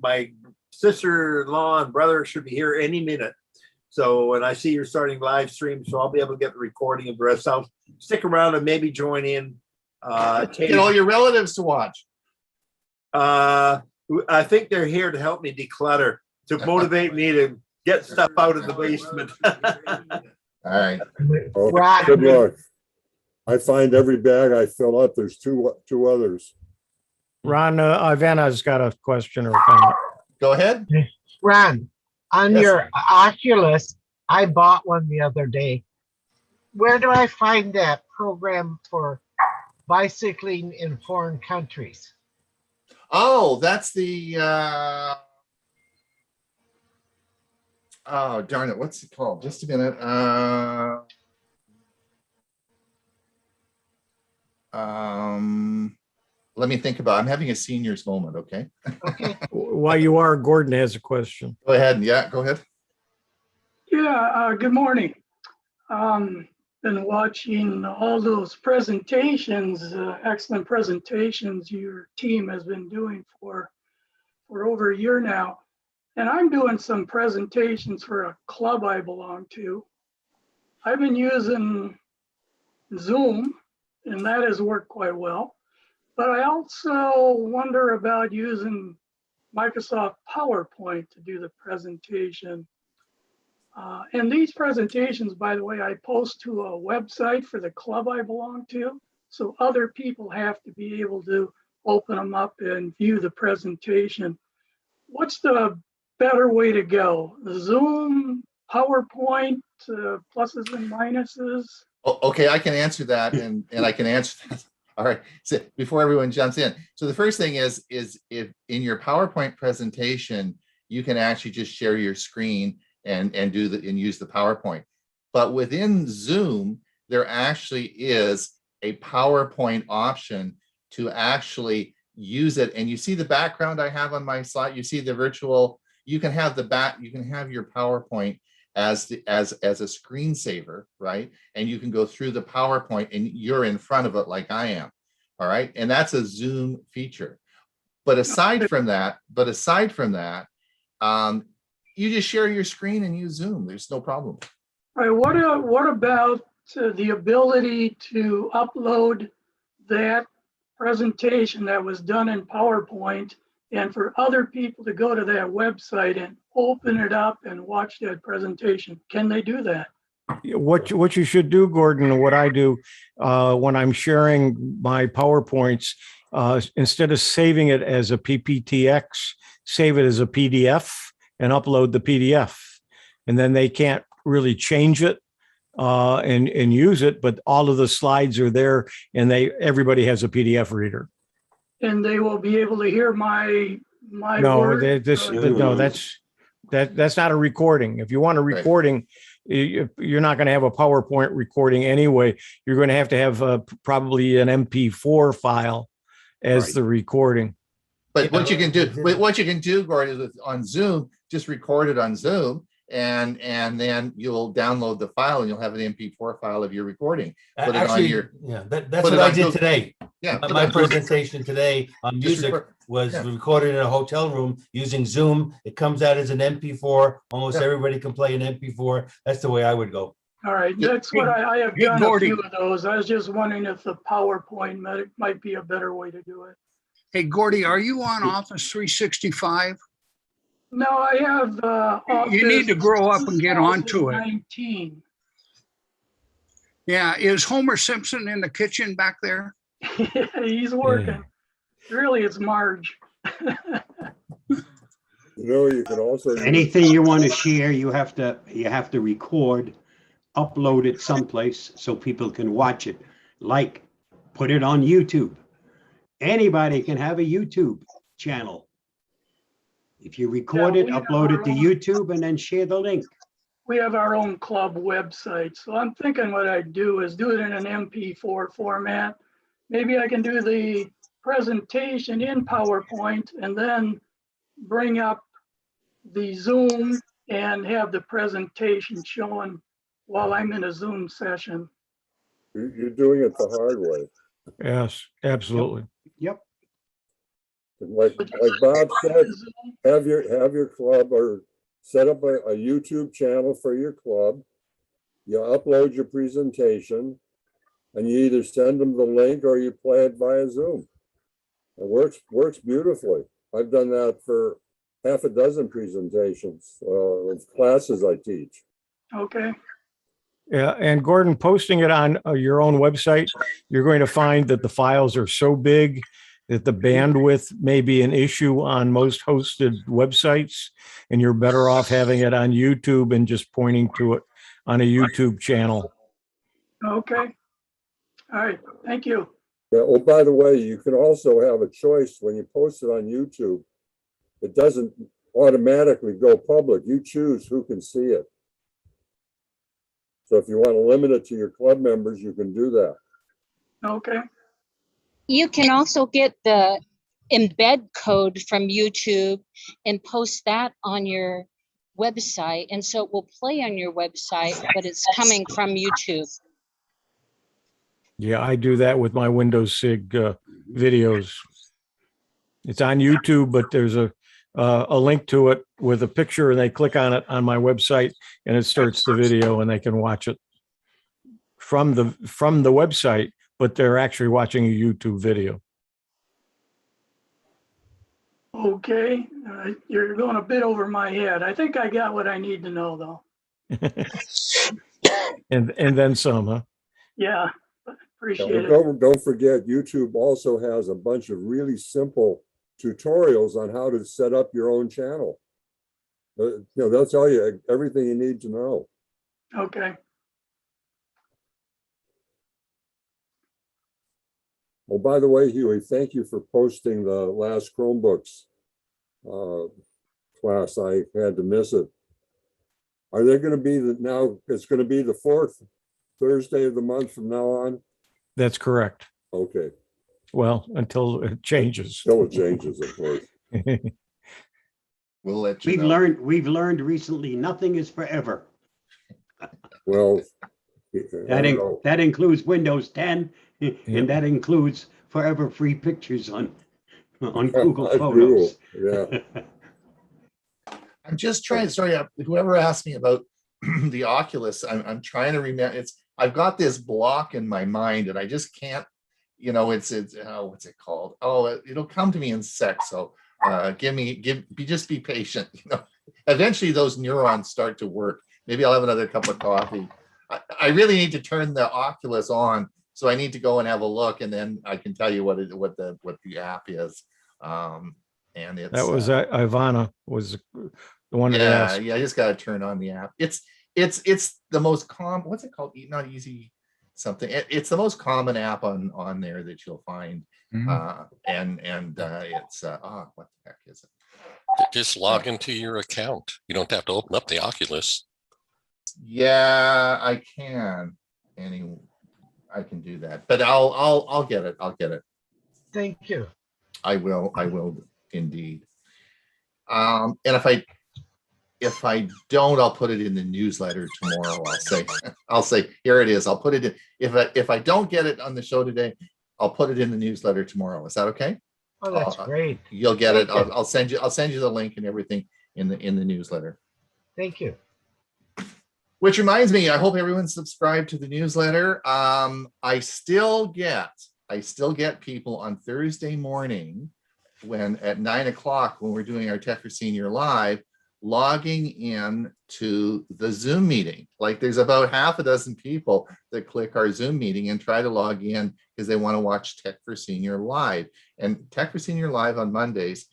my sister-in-law and brother should be here any minute. So, and I see you're starting live stream, so I'll be able to get the recording of the rest. I'll stick around and maybe join in. Get all your relatives to watch. I think they're here to help me declutter, to motivate me to get stuff out of the basement. All right. Oh, Right. good luck. I find every bag I fill up, there's two others. Ron, Ivana's got a question or a comment. Go ahead. Ron, on Yes, your Oculus, I bought one the other day. Where do I find that program for bicycling in foreign countries? Oh, that's the oh darn it, what's it called? Just a minute. Let me think about it. I'm having a senior's moment, okay? Okay. While you are, Gordon has a question. Go ahead. Yeah, go ahead. Yeah, good morning. Been watching all those presentations, excellent presentations your team has been doing for over a year now. And I'm doing some presentations for a club I belong to. I've been using Zoom, and that has worked quite well. But I also wonder about using Microsoft PowerPoint to do the presentation. And these presentations, by the way, I post to a website for the club I belong to. So other people have to be able to open them up and view the presentation. What's the better way to go? Zoom, PowerPoint, pluses and minuses? Okay, I can answer that, and I can answer that. All right. So before everyone jumps in, so the first thing is if in your PowerPoint presentation, you can actually just share your screen and use the PowerPoint. But within Zoom, there actually is a PowerPoint option to actually use it. And you see the background I have on my slide. You see the virtual. You can have you can have your PowerPoint as a screensaver, right? And you can go through the PowerPoint and you're in front of it like I am. All right. And that's a Zoom feature. But aside from that, you just share your screen and use Zoom. There's no problem. All right, what about the ability to upload that presentation that was done in PowerPoint and for other people to go to that website and open it up and watch that presentation? Can they do that? What you should do, Gordon, and what I do when I'm sharing my PowerPoints, instead of saving it as a PPTX, save it as a PDF and upload the PDF. And then they can't really change it and use it, but all of the slides are there and everybody has a PDF reader. And they will be able to hear my No, words? no, that's not a recording. If you want a recording, you're not going to have a PowerPoint recording anyway. You're going to have probably an MP4 file as the recording. But what you can do, Gordon, is on Zoom, just record it on Zoom, and then you'll download the file and you'll have an MP4 file of your recording. Put it on your, yeah, that's what I did today. Yeah, My presentation today on music was recorded in a hotel room using Zoom. It comes out as an MP4. Almost everybody can play an MP4. That's the way I would go. All right, that's what I have done a few of those. I was just wondering if the PowerPoint might be a better way to do it. Hey, Gordy, are you on Office 365? No, I have Office. You need to grow up and get onto it. 2019. Yeah, is Homer Simpson in the kitchen back there? He's working. Really, it's Marge. You can also Anything you want to share, you have to record, upload it someplace so people can watch it. Like, put it on YouTube. Anybody can have a YouTube channel. If you record it, upload it to YouTube and then share the link. We have our own club website. So I'm thinking what I'd do is do it in an MP4 format. Maybe I can do the presentation in PowerPoint and then bring up the Zoom and have the presentation showing while I'm in a Zoom session. you're doing it the hard way. Yes, absolutely. Yep. Like Bob said, have your club or set up a YouTube channel for your club. You upload your presentation and you either send them the link or you play it via Zoom. It works beautifully. I've done that for half a dozen presentations of classes I teach. Okay, Yeah, and Gordon, posting it on your own website, you're going to find that the files are so big that the bandwidth may be an issue on most hosted websites, and you're better off having it on YouTube and just pointing to it on a YouTube channel. okay. All right, thank you. Yeah, oh, by the way, you can also have a choice when you post it on YouTube. It doesn't automatically go public. You choose who can see it. So if you want to limit it to your club members, you can do that. Okay, You can also get the embed code from YouTube and post that on your website. And so it will play on your website, but it's coming from YouTube. Yeah, I do that with my Windows SIG videos. It's on YouTube, but there's a link to it with a picture, and they click on it on my website, and it starts the video, and they can watch it from the website, but they're actually watching a YouTube video. okay. You're going a bit over my head. I think I got what I need to know, though. And then some, huh? Yeah, appreciate it. Don't forget, YouTube also has a bunch of really simple tutorials on how to set up your own channel. They'll tell you everything you need to know. Okay, Oh, by the way, Hewie, thank you for posting the last Chromebooks class. I had to miss it. Are they going to be now? It's going to be the 4th Thursday of the month from now on. That's correct. Okay. Well, until it changes. Until it changes, of course. We'll let you know. We've learned recently, nothing is forever. Well, That includes Windows 10, and that includes forever free pictures on Google Photos. Yeah. I'm just trying. Sorry, whoever asked me about the Oculus, I'm trying to remember. I've got this block in my mind, and I just can't. It's what's it called? Oh, it'll come to me in a sec. So just be patient. Eventually those neurons start to work. Maybe I'll have another cup of coffee. I really need to turn the Oculus on, so I need to go and have a look, and then I can tell you what the app is. And it's That was Ivana was the one that asked. Yeah, I just got to turn on the app. It's the most common. What's it called? Not easy something. It's the most common app on there that you'll find. And it's what the heck is it? Just log into your account. You don't have to open up the Oculus. Yeah, I can. I can do that, but I'll get it. I'll get it. Thank you. I will indeed. And if I don't, I'll put it in the newsletter tomorrow. I'll say here it is. I'll put it in. If I don't get it on the show today, I'll put it in the newsletter tomorrow. Is that okay? Oh, that's great. You'll get it. I'll send you the link and everything in the newsletter. Thank you. Which reminds me, I hope everyone's subscribed to the newsletter. I still get people on Thursday morning at 9 o'clock when we're doing our Tech for Senior Live, logging in to the Zoom meeting. Like there's about half a dozen people that click our Zoom meeting and try to log in because they want to watch Tech for Senior Live. And Tech for Senior Live on Mondays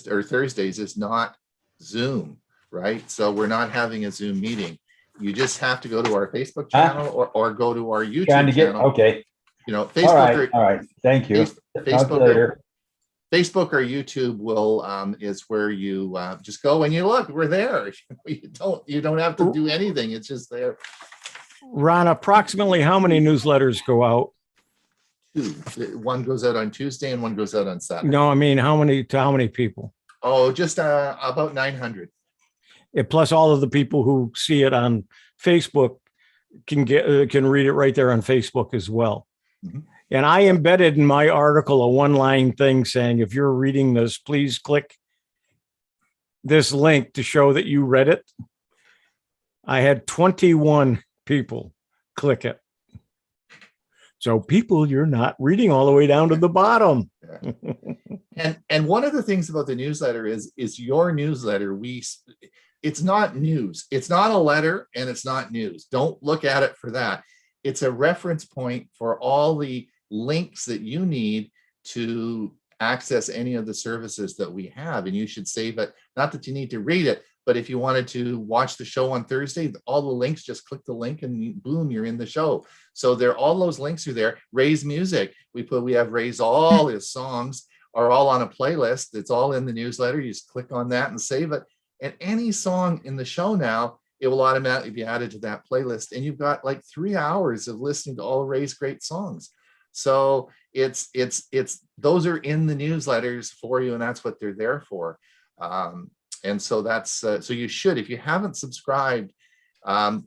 or Thursdays is not Zoom, right? So we're not having a Zoom meeting. You just have to go to our Facebook channel or go to our YouTube channel. Okay. Facebook. All right. Thank you. Facebook or YouTube will is where you just go and you look. We're there. You don't have to do anything. It's just there. Ron, approximately how many newsletters go out? 2. One goes out on Tuesday and one goes out on Saturday. No, I mean how many people? Oh, just about 900. Plus all of the people who see it on Facebook can read it right there on Facebook as well. Mm-hmm. And I embedded in my article a one-line thing saying, if you're reading this, please click this link to show that you read it. I had 21 people click it. So people, you're not reading all the way down to the bottom. And one of the things about the newsletter is your newsletter. It's not news. It's not a letter and it's not news. Don't look at it for that. It's a reference point for all the links that you need to access any of the services that we have. And you should save it. Not that you need to read it, but if you wanted to watch the show on Thursday, all the links, just click the link and boom, you're in the show. So all those links are there. Ray's music, we have Ray's, all his songs are all on a playlist. It's all in the newsletter. You just click on that and save it. And any song in the show now, it will automatically be added to that playlist. And you've got like 3 hours of listening to all Ray's great songs. So it's those are in the newsletters for you, and that's what they're there for. And so that's so you should, if you haven't subscribed,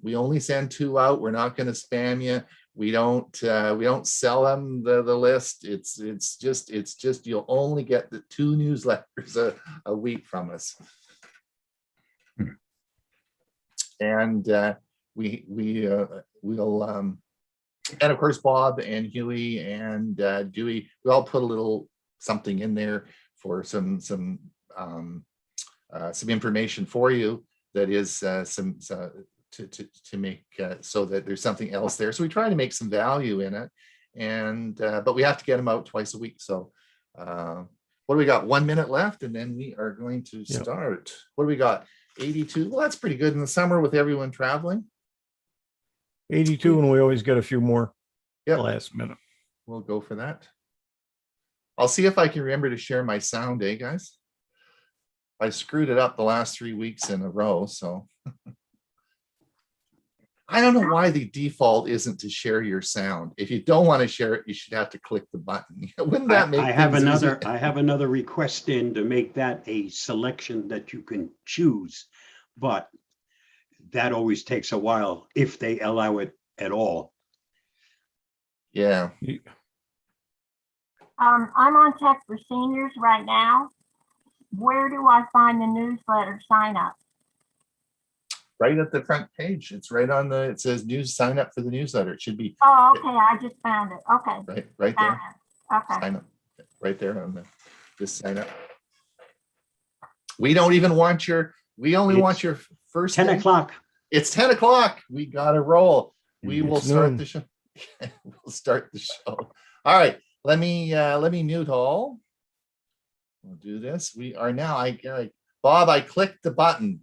we only send 2 out. We're not going to spam you. We don't sell them the list. It's just you'll only get the 2 newsletters a week from us. And we'll and of course Bob and Hewie and Dewey, we all put a little something in there for some information for you that is to make so that there's something else there. So we try to make some value in it, and but we have to get them out twice a week. So what do we got? 1 minute left, and then we are going to start. What do we got? 82. Well, that's pretty good in the summer with everyone traveling. 82, and we always get a few more last minute. We'll go for that. I'll see if I can remember to share my sound, guys. I screwed it up the last 3 weeks in a row, so I don't know why the default isn't to share your sound. If you don't want to share it, you should have to click the button. Wouldn't that make I have another request in to make that a selection that you can choose, but that always takes a while if they allow it at all. Yeah. I'm on Tech for Seniors right now. Where do I find the newsletter sign up? Right at the front page. It's right on it says news, sign up for the newsletter. It should be. Oh, okay. I just found it. Okay. Right there. Okay. Sign up. Right there on just sign up. We don't even want we only want your first 10 o'clock. It's 10 o'clock. We got to roll. We will start the show. We'll start the show. All right. Let me mute all. We'll do this. We are now, Bob, I clicked the button.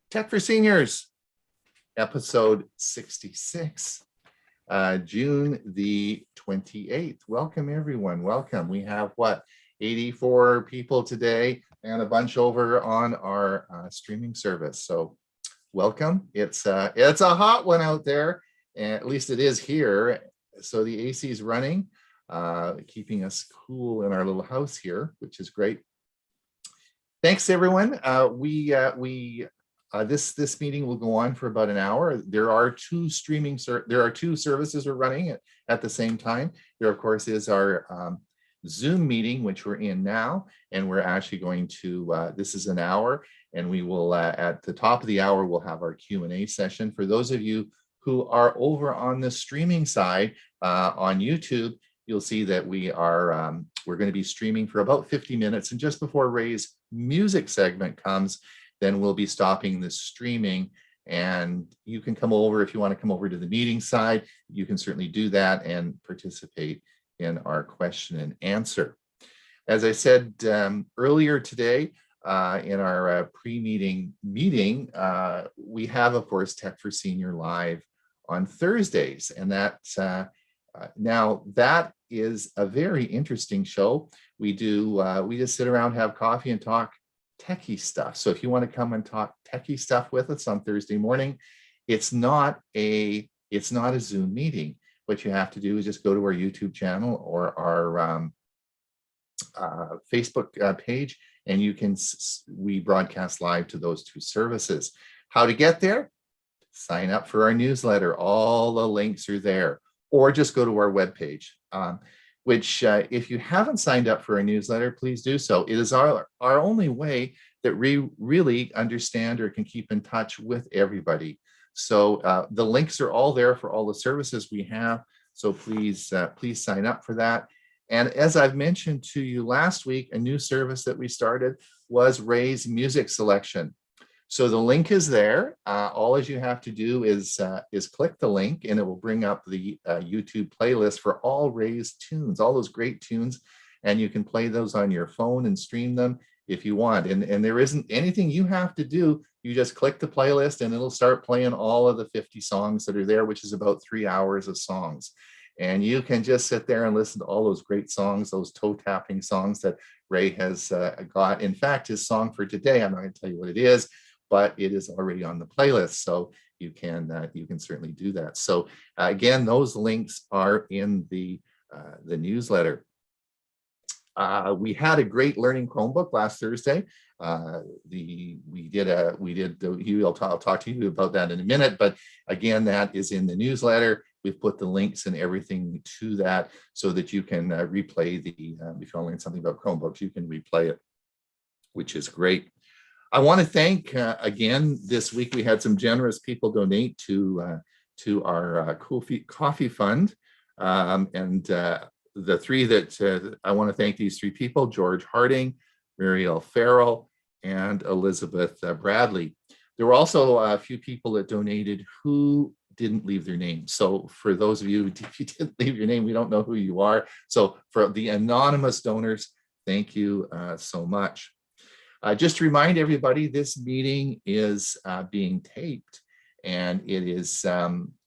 Tech for Seniors, episode 66, June the 28th. Welcome, everyone. Welcome. We have 84 people today and a bunch over on our streaming service. So welcome. It's a hot one out there, and at least it is here. So the AC is running, keeping us cool in our little house here, which is great. Thanks, everyone. This meeting will go on for about an hour. There are two services we're running at the same time. There, of course, is our Zoom meeting, which we're in now, and we're actually going to. This is an hour, and we will at the top of the hour we'll have our Q&A session. For those of you who are over on the streaming side on YouTube, you'll see that we're going to be streaming for about 50 minutes. And just before Ray's music segment comes, then we'll be stopping the streaming. And you can come over if you want to come over to the meeting side. You can certainly do that and participate in our question and answer. As I said earlier today, in our pre-meeting meeting, we have, of course, Tech for Senior Live on Thursdays. And that now that is a very interesting show. We just sit around, have coffee, and talk techie stuff. So if you want to come and talk techie stuff with us on Thursday morning, it's not a Zoom meeting. What you have to do is just go to our YouTube channel or our Facebook page, and we broadcast live to those two services. How to get there? Sign up for our newsletter. All the links are there, or just go to our webpage, which if you haven't signed up for our newsletter, please do so. It is our only way that we really understand or can keep in touch with everybody. So the links are all there for all the services we have. So please sign up for that. And as I've mentioned to you last week, a new service that we started was Ray's Music Selection. So the link is there. All you have to do is click the link, and it will bring up the YouTube playlist for all Ray's tunes, all those great tunes, and you can play those on your phone and stream them if you want. And there isn't anything you have to do. You just click the playlist, and it'll start playing all of the 50 songs that are there, which is about 3 hours of songs. And you can just sit there and listen to all those great songs, those toe-tapping songs that Ray has got. In fact, his song for today, I'm not going to tell you what it is, but it is already on the playlist. So you can certainly do that. So again, those links are in the newsletter. We had a great learning Chromebook last Thursday. I'll talk to you about that in a minute, but again, that is in the newsletter. We've put the links and everything to that so that you can replay if you want to learn something about Chromebooks, you can replay it, which is great. I want to thank, again, this week we had some generous people donate to our coffee fund. The three that I want to thank these three people: George Harding, Muriel Farrell, and Elizabeth Bradley. There were also a few people that donated who didn't leave their name. So for those of you, if you didn't leave your name, we don't know who you are. So for the anonymous donors, thank you so much. Just to remind everybody, this meeting is being taped, and it is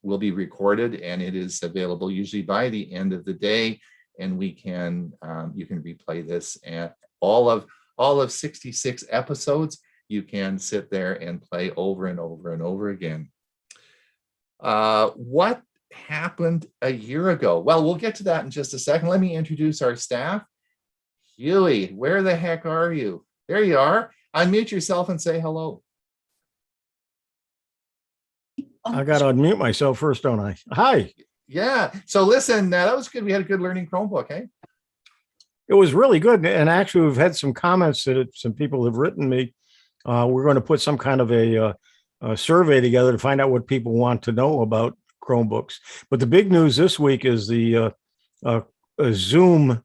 will be recorded, and it is available usually by the end of the day. And you can replay this, and all of 66 episodes. You can sit there and play over and over and over again. What happened a year ago? Well, we'll get to that in just a second. Let me introduce our staff. Hewie, where the heck are you? There you are. Unmute yourself and say hello. I got to unmute myself first, don't I? Hi. Yeah. So listen, that was good. We had a good learning Chromebook, eh? It was really good. And actually, we've had some comments that some people have written me. We're going to put some kind of a survey together to find out what people want to know about Chromebooks. But the big news this week is the Zoom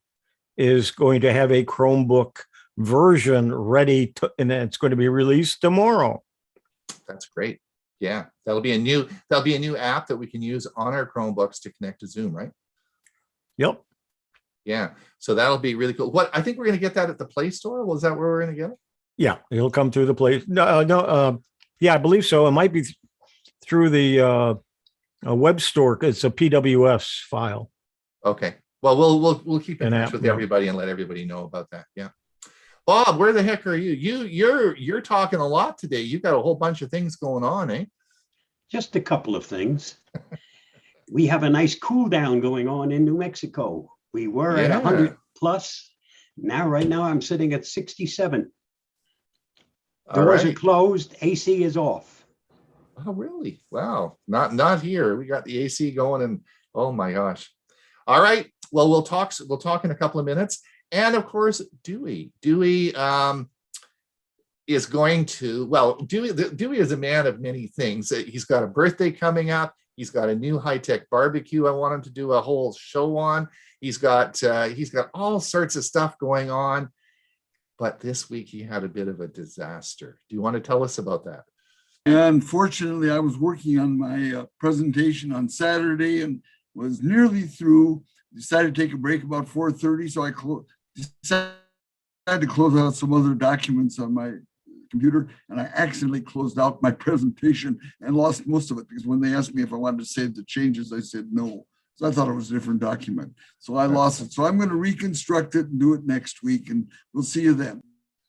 is going to have a Chromebook version ready to, and it's going to be released tomorrow. That's great. Yeah, that'll be a new app that we can use on our Chromebooks to connect to Zoom, right? Yep. Yeah, so that'll be really cool. What I think we're going to get that at the Play Store. Was that where we're going to get it? Yeah, it'll come through the Play. Yeah, I believe so. It might be through the web store. It's a PWS file. Okay. Well, we'll keep in touch with everybody and let everybody know about that. Yeah. Bob, where the heck are you? You're talking a lot today. You've got a whole bunch of things going on, eh? Just a couple of things. We have a nice cool down going on in New Mexico. We were at 100 plus. Right now I'm sitting at 67. Doors are closed. AC is off. Oh, really? Wow. Not here. We got the AC going, and oh my gosh. All right. Well, we'll talk in a couple of minutes. And of course, Dewey is going to, Dewey is a man of many things. He's got a birthday coming up. He's got a new high-tech barbecue I want him to do a whole show on. He's got all sorts of stuff going on. But this week he had a bit of a disaster. Do you want to tell us about that? Unfortunately, I was working on my presentation on Saturday and was nearly through. Decided to take a break about 4:30, so I decided to close out some other documents on my computer, and I accidentally closed out my presentation and lost most of it, because when they asked me if I wanted to save the changes, I said no. So I thought it was a different document. So I lost it. So I'm going to reconstruct it and do it next week, and we'll see you then.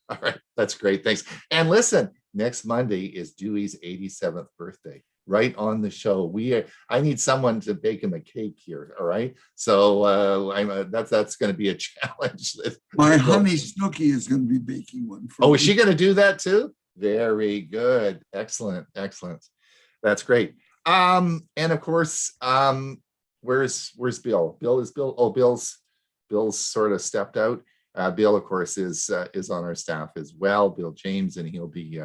All right, that's great. Thanks. And listen, next Monday is Dewey's 87th birthday. Right on the show. I need someone to bake him a cake here. All right. So that's going to be a challenge. My honey Snooky is going to be baking one. Oh, is she going to do that too? Very good. Excellent. Excellent. That's great. And of course, where's Bill? Bill's sort of stepped out. Bill, of course, is on our staff as well. Bill James, and he'll be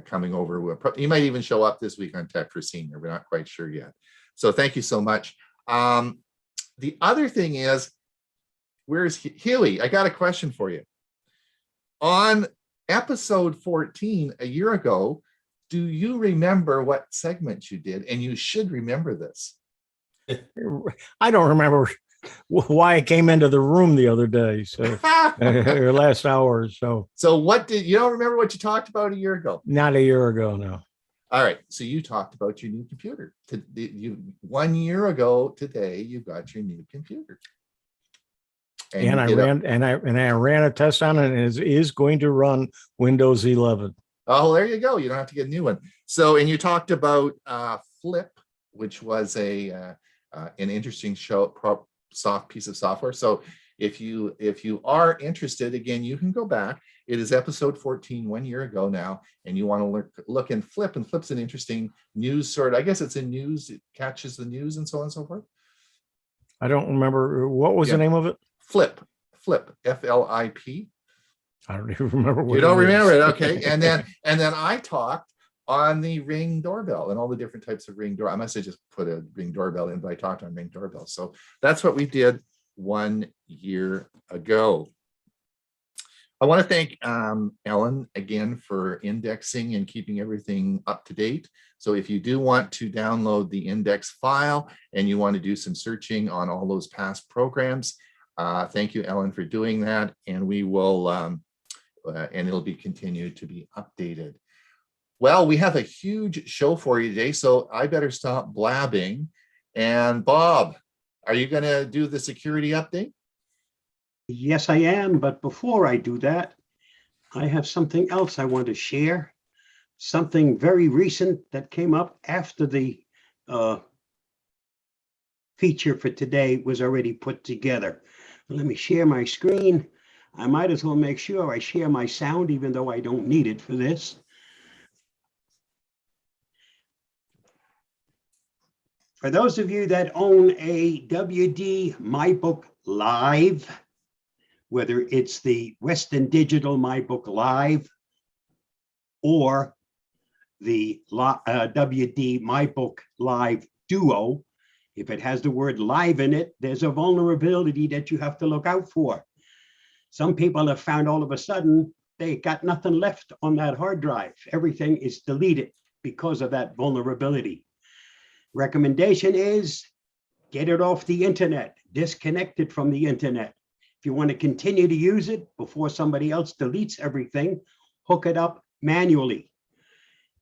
coming over. He might even show up this week on Tech for Senior. We're not quite sure yet. So thank you so much. The other thing is, where's Hewie? I got a question for you. On episode 14 a year ago, do you remember what segment you did? And you should remember this. I don't remember why I came into the room the other day, so or last hour or so. So you don't remember what you talked about a year ago? Not a year ago, no. All right. So you talked about your new computer. 1 year ago today, you got your new computer. And I ran a test on it, and it is going to run Windows 11. Oh, there you go. You don't have to get a new one. So, and you talked about Flip, which was an interesting soft piece of software. So if you are interested, again, you can go back. It is episode 14, 1 year ago now, and you want to look in Flip, and Flip's an interesting news sort. I guess it's a news, it catches the news and so on and so forth. I don't remember. What was the name of it? Flip, F-L-I-P. I don't even remember what you don't remember it. Okay. And then I talked on the Ring doorbell and all the different types of Ring door. I must have just put a Ring doorbell in, but I talked on Ring doorbell. So that's what we did 1 year ago. I want to thank Ellen again for indexing and keeping everything up to date. So if you do want to download the index file and you want to do some searching on all those past programs, thank you, Ellen, for doing that. And we will, and it'll be continued to be updated. Well, we have a huge show for you today, so I better stop blabbing. And Bob, are you going to do the security update? Yes, I am. But before I do that, I have something else I want to share. Something very recent that came up after the feature for today was already put together. Let me share my screen. I might as well make sure I share my sound, even though I don't need it for this. For those of you that own a WD MyBook Live, whether it's the Western Digital MyBook Live or the WD MyBook Live Duo, if it has the word live in it, there's a vulnerability that you have to look out for. Some people have found all of a sudden they got nothing left on that hard drive. Everything is deleted because of that vulnerability. Recommendation is get it off the internet, disconnect it from the internet. If you want to continue to use it before somebody else deletes everything, hook it up manually.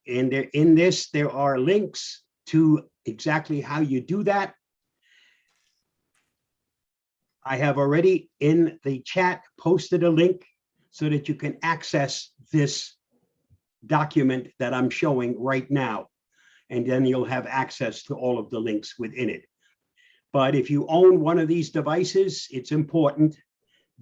And in this, there are links to exactly how you do that. I have already in the chat posted a link so that you can access this document that I'm showing right now. And then you'll have access to all of the links within it. But if you own one of these devices, it's important.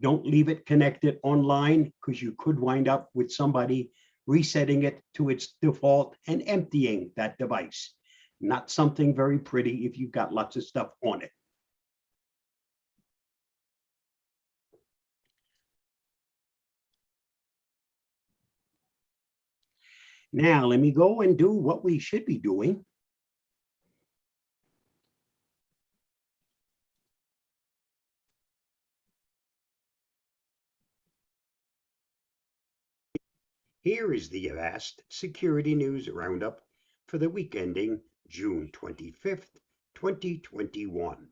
Don't leave it connected online, because you could wind up with somebody resetting it to its default and emptying that device. Not something very pretty if you've got lots of stuff on it. Now, let me go and do what we should be doing. Here is the Avast Security News Roundup for the week ending June 25th, 2021.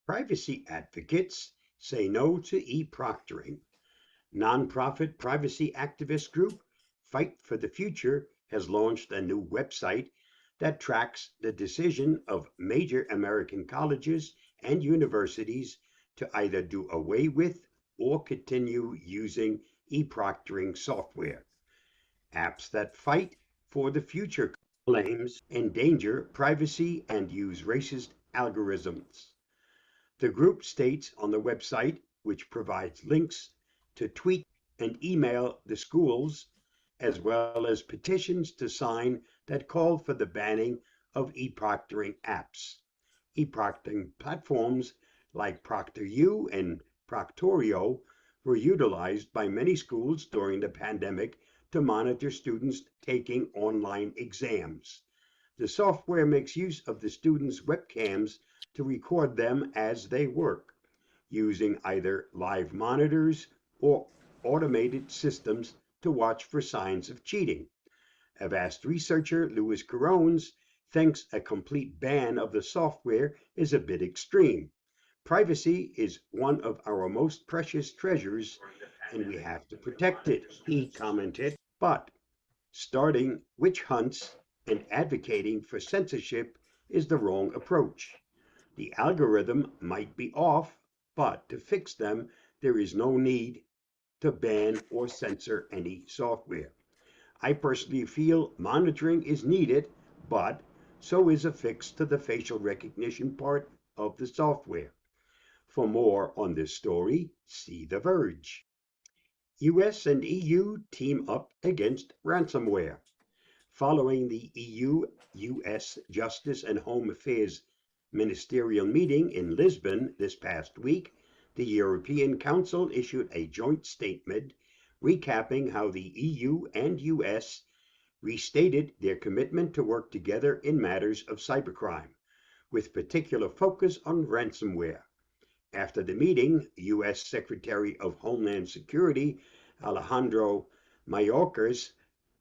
Privacy advocates say no to e-proctoring. Nonprofit privacy activist group Fight for the Future has launched a new website that tracks the decision of major American colleges and universities to either do away with or continue using e-proctoring software. Apps that fight for the future claims endanger privacy and use racist algorithms. The group states on the website, which provides links to tweet and email the schools, as well as petitions to sign that call for the banning of e-proctoring apps. E-proctoring platforms like ProctorU and Proctorio were utilized by many schools during the pandemic to monitor students taking online exams. The software makes use of the students' webcams to record them as they work, using either live monitors or automated systems to watch for signs of cheating. Avast researcher Louis Carones thinks a complete ban of the software is a bit extreme. Privacy is one of our most precious treasures, and we have to protect it, he commented. But starting witch hunts and advocating for censorship is the wrong approach. The algorithm might be off, but to fix them, there is no need to ban or censor any software. I personally feel monitoring is needed, but so is a fix to the facial recognition part of the software. For more on this story, see The Verge. US and EU team up against ransomware. Following the EU-US Justice and Home Affairs ministerial meeting in Lisbon this past week, the European Council issued a joint statement recapping how the EU and US restated their commitment to work together in matters of cybercrime, with particular focus on ransomware. After the meeting, US Secretary of Homeland Security Alejandro Mayorkas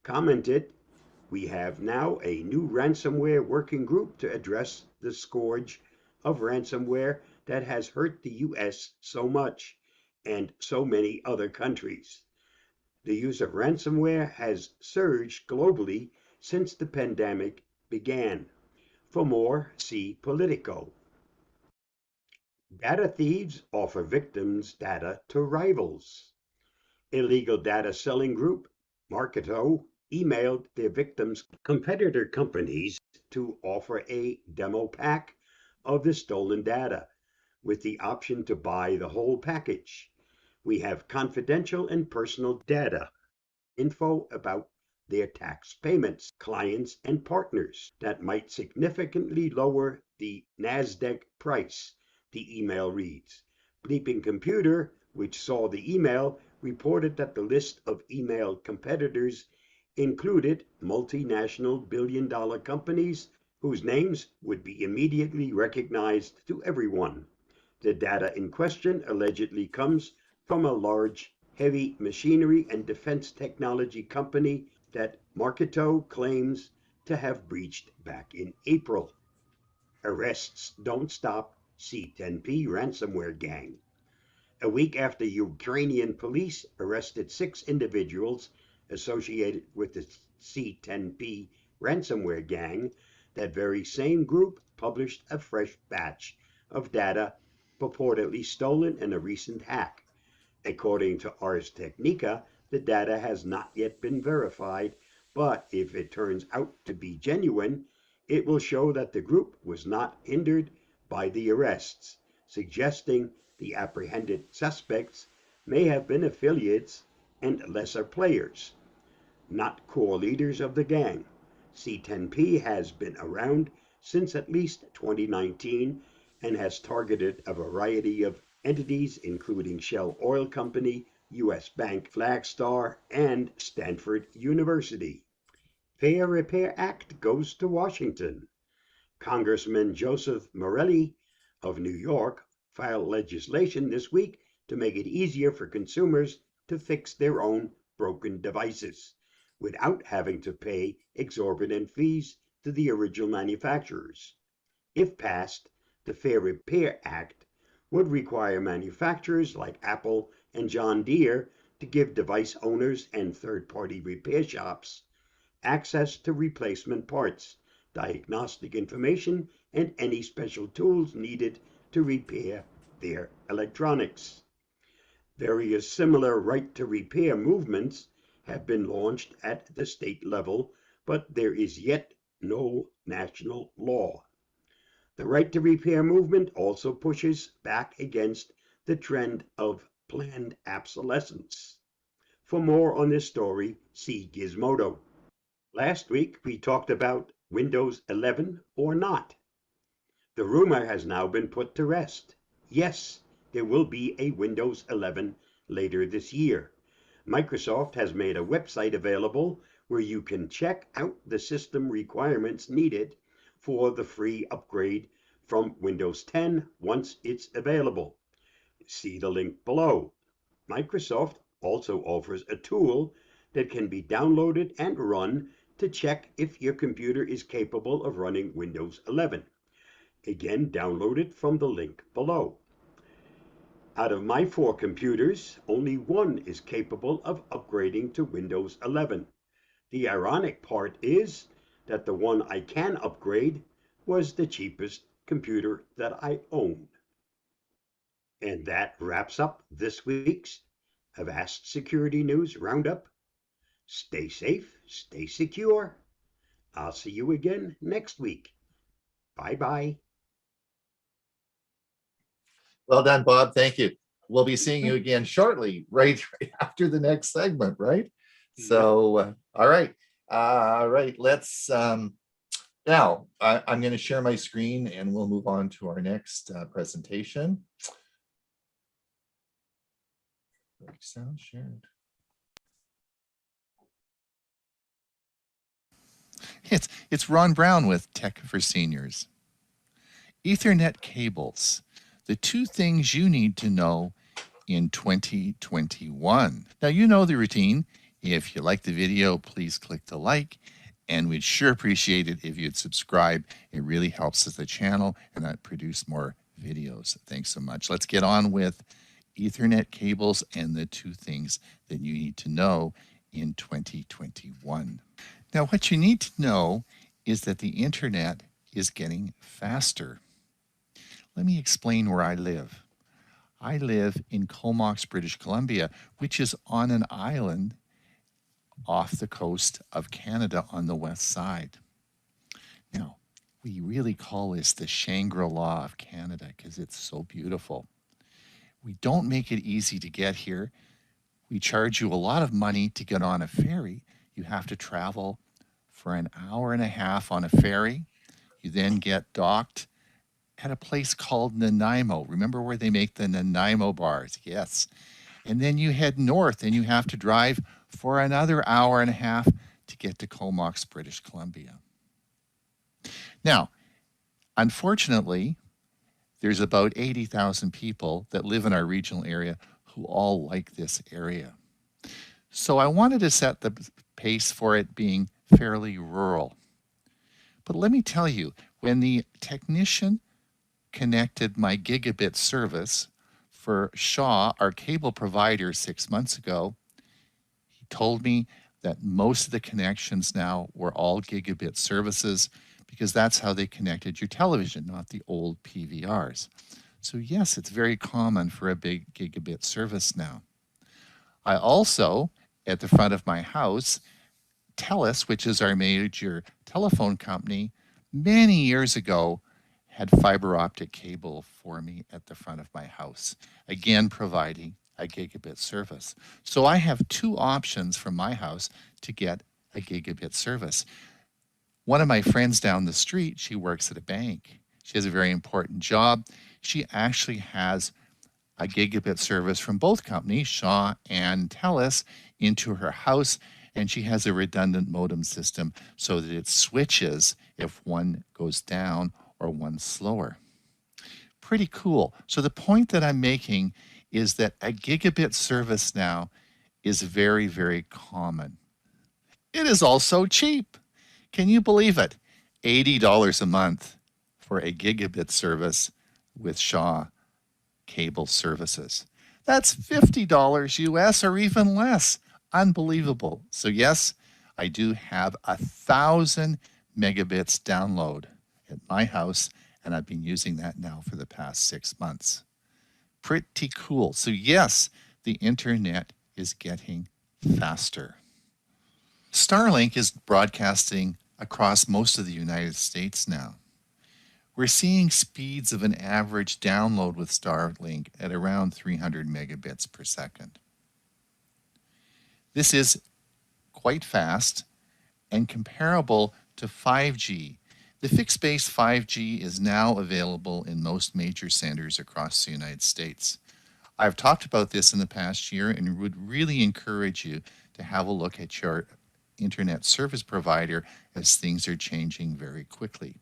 commented, "We have now a new ransomware working group to address the scourge of ransomware that has hurt the US so much and so many other countries." The use of ransomware has surged globally since the pandemic began. For more, see Politico. Data thieves offer victims data to rivals. Illegal data selling group Marketo emailed their victims' competitor companies to offer a demo pack of the stolen data with the option to buy the whole package. We have confidential and personal data, info about their tax payments, clients, and partners that might significantly lower the NASDAQ price, the email reads. Bleeping Computer, which saw the email, reported that the list of email competitors included multinational billion-dollar companies whose names would be immediately recognized to everyone. The data in question allegedly comes from a large, heavy machinery and defense technology company that Marketo claims to have breached back in April. Arrests don't stop C10P ransomware gang. A week after Ukrainian police arrested 6 individuals associated with the C10P ransomware gang, that very same group published a fresh batch of data purportedly stolen in a recent hack. According to Ars Technica, the data has not yet been verified, but if it turns out to be genuine, it will show that the group was not hindered by the arrests, suggesting the apprehended suspects may have been affiliates and lesser players, not core leaders of the gang. C10P has been around since at least 2019 and has targeted a variety of entities, including Shell Oil Company, U.S. Bank Flagstar, and Stanford University. Fair Repair Act goes to Washington. Congressman Joseph Morelli of New York filed legislation this week to make it easier for consumers to fix their own broken devices without having to pay exorbitant fees to the original manufacturers. If passed, the Fair Repair Act would require manufacturers like Apple and John Deere to give device owners and third-party repair shops access to replacement parts, diagnostic information, and any special tools needed to repair their electronics. Various similar right to repair movements have been launched at the state level, but there is yet no national law. The right to repair movement also pushes back against the trend of planned obsolescence. For more on this story, see Gizmodo. Last week, we talked about Windows 11 or not. The rumor has now been put to rest. Yes, there will be a Windows 11 later this year. Microsoft has made a website available where you can check out the system requirements needed for the free upgrade from Windows 10 once it's available. See the link below. Microsoft also offers a tool that can be downloaded and run to check if your computer is capable of running Windows 11. Again, download it from the link below. Out of my 4 computers, only one is capable of upgrading to Windows 11. The ironic part is that the one I can upgrade was the cheapest computer that I own. And that wraps up this week's Avast Security News Roundup. Stay safe, stay secure. I'll see you again next week. Bye-bye. Well done, Bob. Thank you. We'll be seeing you again shortly, right after the next segment, right? So, all right. Let's, now I'm going to share my screen and we'll move on to our next presentation. Sound shared. It's Ron Brown with Tech for Seniors. Ethernet cables, the 2 things you need to know in 2021. Now, you know the routine. If you like the video, please click the like, and we'd sure appreciate it if you'd subscribe. It really helps us the channel and I produce more videos. Thanks so much. Let's get on with Ethernet cables and the 2 things that you need to know in 2021. Now, what you need to know is that the internet is getting faster. Let me explain where I live. I live in Comox, British Columbia, which is on an island off the coast of Canada on the west side. Now, we really call this the Shangri-La of Canada because it's so beautiful. We don't make it easy to get here. We charge you a lot of money to get on a ferry. You have to travel for an hour and a half on a ferry. You then get docked at a place called Nanaimo. Remember where they make the Nanaimo bars? Yes. And then you head north and you have to drive for another hour and a half to get to Comox, British Columbia. Now, unfortunately, there's about 80,000 people that live in our regional area who all like this area. So I wanted to set the pace for it being fairly rural. But let me tell you, when the technician connected my gigabit service for Shaw, our cable provider, 6 months ago, he told me that most of the connections now were all gigabit services because that's how they connected your television, not the old PVRs. So yes, it's very common for a big gigabit service now. I also, at the front of my house, TELUS, which is our major telephone company, many years ago had fiber optic cable for me at the front of my house, again providing a gigabit service. So I have 2 options from my house to get a gigabit service. One of my friends down the street, she works at a bank. She has a very important job. She actually has a gigabit service from both companies, Shaw and TELUS, into her house, and she has a redundant modem system so that it switches if one goes down or one's slower. Pretty cool. So the point that I'm making is that a gigabit service now is very, very common. It is also cheap. Can you believe it? $80 a month for a gigabit service with Shaw Cable Services. That's $50 US or even less. Unbelievable. So yes, I do have 1,000 megabits download at my house, and I've been using that now for the past 6 months. Pretty cool. So yes, the internet is getting faster. Starlink is broadcasting across most of the United States now. We're seeing speeds of an average download with Starlink at around 300 megabits per second. This is quite fast and comparable to 5G. The fixed-base 5G is now available in most major centers across the United States. I've talked about this in the past year and would really encourage you to have a look at your internet service provider as things are changing very quickly.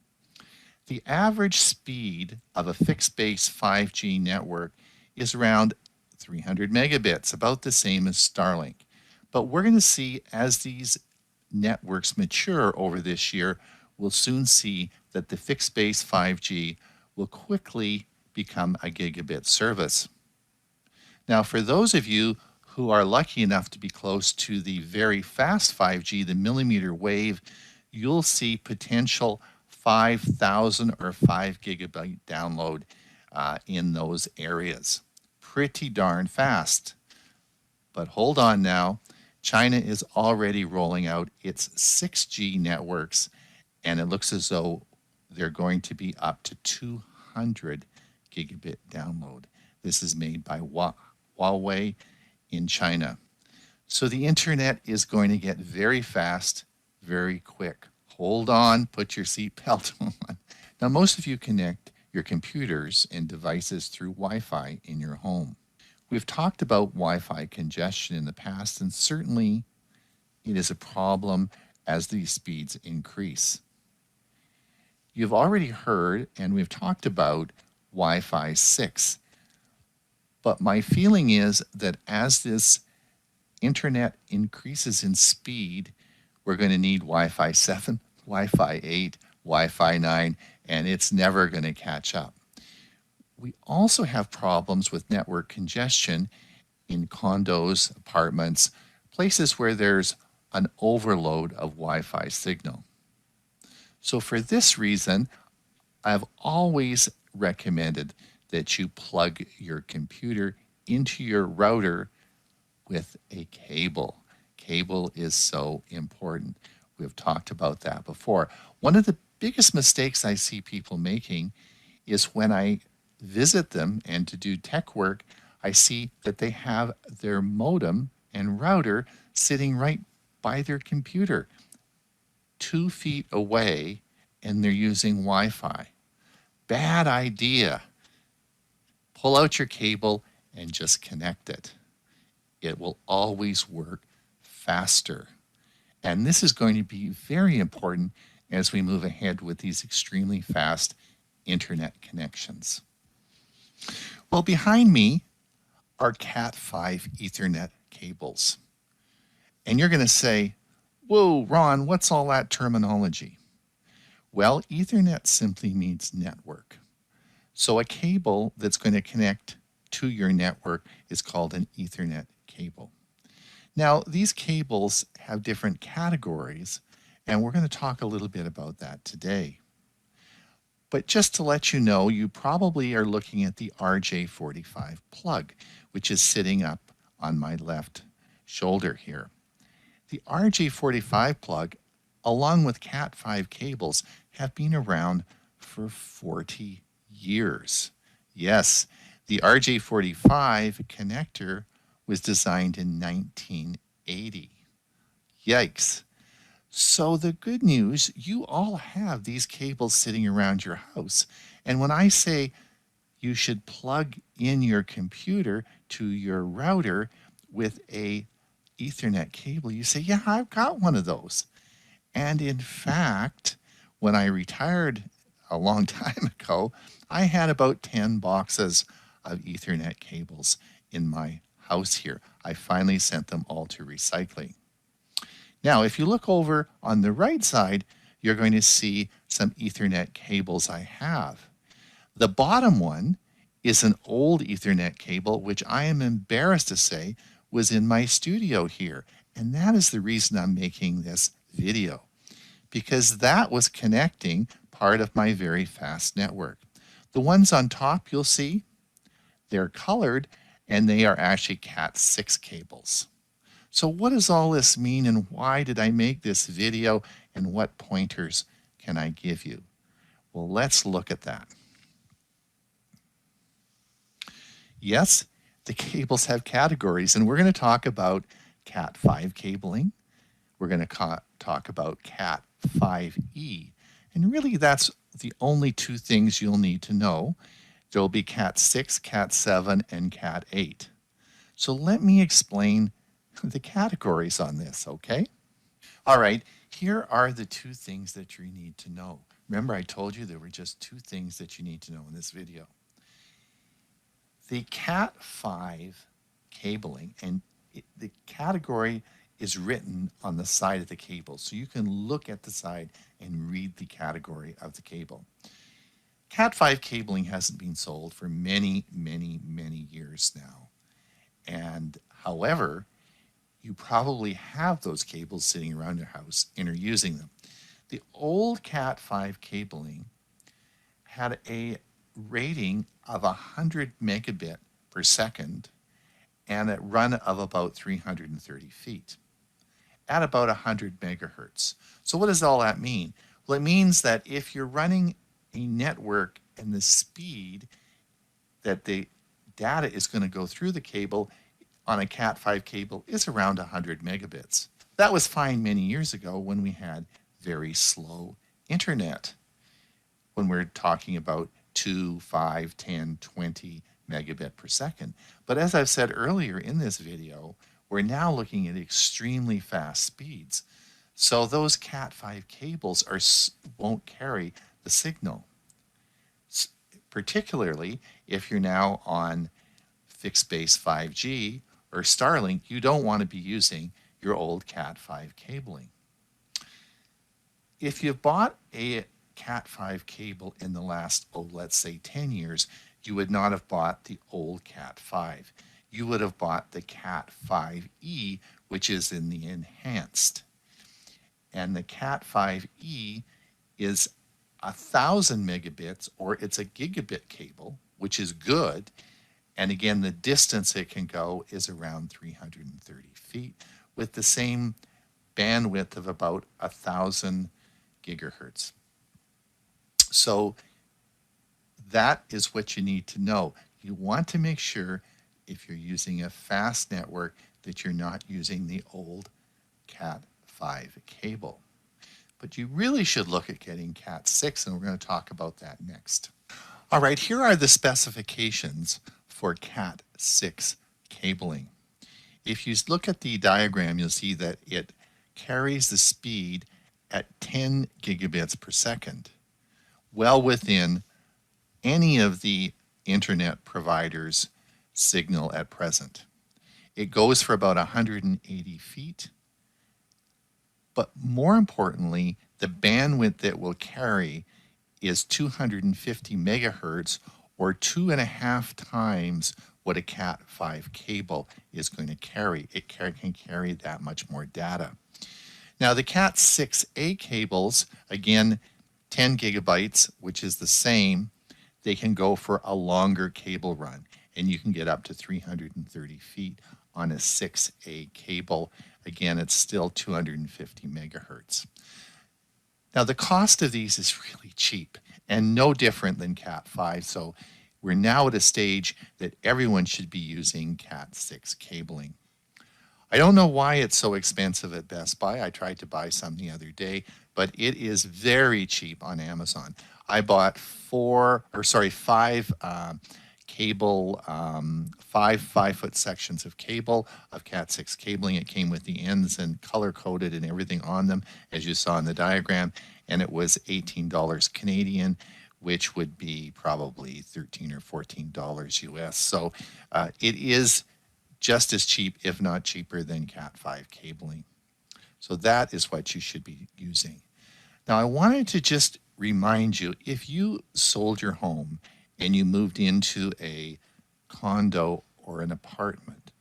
The average speed of a fixed-base 5G network is around 300 megabits, about the same as Starlink. But we're going to see, as these networks mature over this year, we'll soon see that the fixed-base 5G will quickly become a gigabit service. Now, for those of you who are lucky enough to be close to the very fast 5G, the millimeter wave, you'll see potential 5,000 or 5 gigabyte download in those areas. Pretty darn fast. But hold on now. China is already rolling out its 6G networks, and it looks as though they're going to be up to 200 gigabit download. This is made by Huawei in China. So the internet is going to get very fast, very quick. Hold on, put your seatbelt on. Now, most of you connect your computers and devices through Wi-Fi in your home. We've talked about Wi-Fi congestion in the past, and certainly it is a problem as these speeds increase. You've already heard, and we've talked about Wi-Fi 6, but my feeling is that as this internet increases in speed, we're going to need Wi-Fi 7, Wi-Fi 8, Wi-Fi 9, and it's never going to catch up. We also have problems with network congestion in condos, apartments, places where there's an overload of Wi-Fi signal. So for this reason, I've always recommended that you plug your computer into your router with a cable. Cable is so important. We've talked about that before. One of the biggest mistakes I see people making is when I visit them and to do tech work, I see that they have their modem and router sitting right by their computer, 2 feet away, and they're using Wi-Fi. Bad idea. Pull out your cable and just connect it. It will always work faster. And this is going to be very important as we move ahead with these extremely fast internet connections. Well, behind me are Cat5 Ethernet cables. And you're going to say, whoa, Ron, what's all that terminology? Well, Ethernet simply means network. So a cable that's going to connect to your network is called an Ethernet cable. Now, these cables have different categories, and we're going to talk a little bit about that today. But just to let you know, you probably are looking at the RJ45 plug, which is sitting up on my left shoulder here. The RJ45 plug, along with Cat5 cables, have been around for 40 years. Yes, the RJ45 connector was designed in 1980. Yikes. So the good news, you all have these cables sitting around your house. And when I say you should plug in your computer to your router with a Ethernet cable, you say, yeah, I've got one of those. And in fact, when I retired a long time ago, I had about 10 boxes of Ethernet cables in my house here. I finally sent them all to recycling. Now, if you look over on the right side, you're going to see some Ethernet cables I have. The bottom one is an old Ethernet cable, which I am embarrassed to say was in my studio here. And that is the reason I'm making this video, because that was connecting part of my very fast network. The ones on top you'll see, they're colored and they are actually Cat6 cables. So what does all this mean and why did I make this video and what pointers can I give you? Well, let's look at that. Yes, the cables have categories and we're going to talk about Cat5 cabling. We're going to talk about Cat5e. And really that's the only two things you'll need to know. There'll be Cat6, Cat7, and Cat8. So let me explain the categories on this, okay? All right, here are the two things that you need to know. Remember, I told you there were just two things that you need to know in this video. The Cat5 cabling, and the category is written on the side of the cable, so you can look at the side and read the category of the cable. Cat5 cabling hasn't been sold for many, many, many years now. And however, you probably have those cables sitting around your house and are using them. The old Cat5 cabling had a rating of 100 megabit per second and a run of about 330 feet at about 100 megahertz. So what does all that mean? Well, it means that if you're running a network and the speed that the data is going to go through the cable on a Cat5 cable is around 100 megabits. That was fine many years ago when we had very slow internet, when we're talking about 2, 5, 10, 20 megabit per second. But as I've said earlier in this video, we're now looking at extremely fast speeds. So those Cat5 cables won't carry the signal, particularly if you're now on fixed base 5G or Starlink. You don't want to be using your old Cat5 cabling. If you've bought a Cat5 cable in the last, let's say 10 years, you would not have bought the old Cat5. You would have bought the Cat5e, which is in the enhanced. And the Cat5e is 1,000 megabits, or it's a gigabit cable, which is good. And again, the distance it can go is around 330 feet with the same bandwidth of about 1,000 gigahertz. So that is what you need to know. You want to make sure if you're using a fast network that you're not using the old Cat5 cable. But you really should look at getting Cat6, and we're going to talk about that next. All right, here are the specifications for Cat6 cabling. If you look at the diagram, you'll see that it carries the speed at 10 gigabits per second, well within any of the internet providers' signal at present. It goes for about 180 feet, but more importantly, the bandwidth that will carry is 250 megahertz, or 2.5 times what a Cat5 cable is going to carry. It can carry that much more data. Now the Cat6A cables, again, 10 gigabytes, which is the same, they can go for a longer cable run, and you can get up to 330 feet on a 6A cable. Again, it's still 250 megahertz. Now the cost of these is really cheap and no different than Cat5, so we're now at a stage that everyone should be using Cat6 cabling. I don't know why it's so expensive at Best Buy. I tried to buy some the other day, but it is very cheap on Amazon. I bought five cable, five 5-foot sections of cable of Cat6 cabling. It came with the ends and color coded and everything on them, as you saw in the diagram, and it was $18 Canadian, which would be probably $13 or $14 US. So it is just as cheap, if not cheaper than Cat5 cabling. So that is what you should be using. Now, I wanted to just remind you, if you sold your home and you moved into a condo or an apartment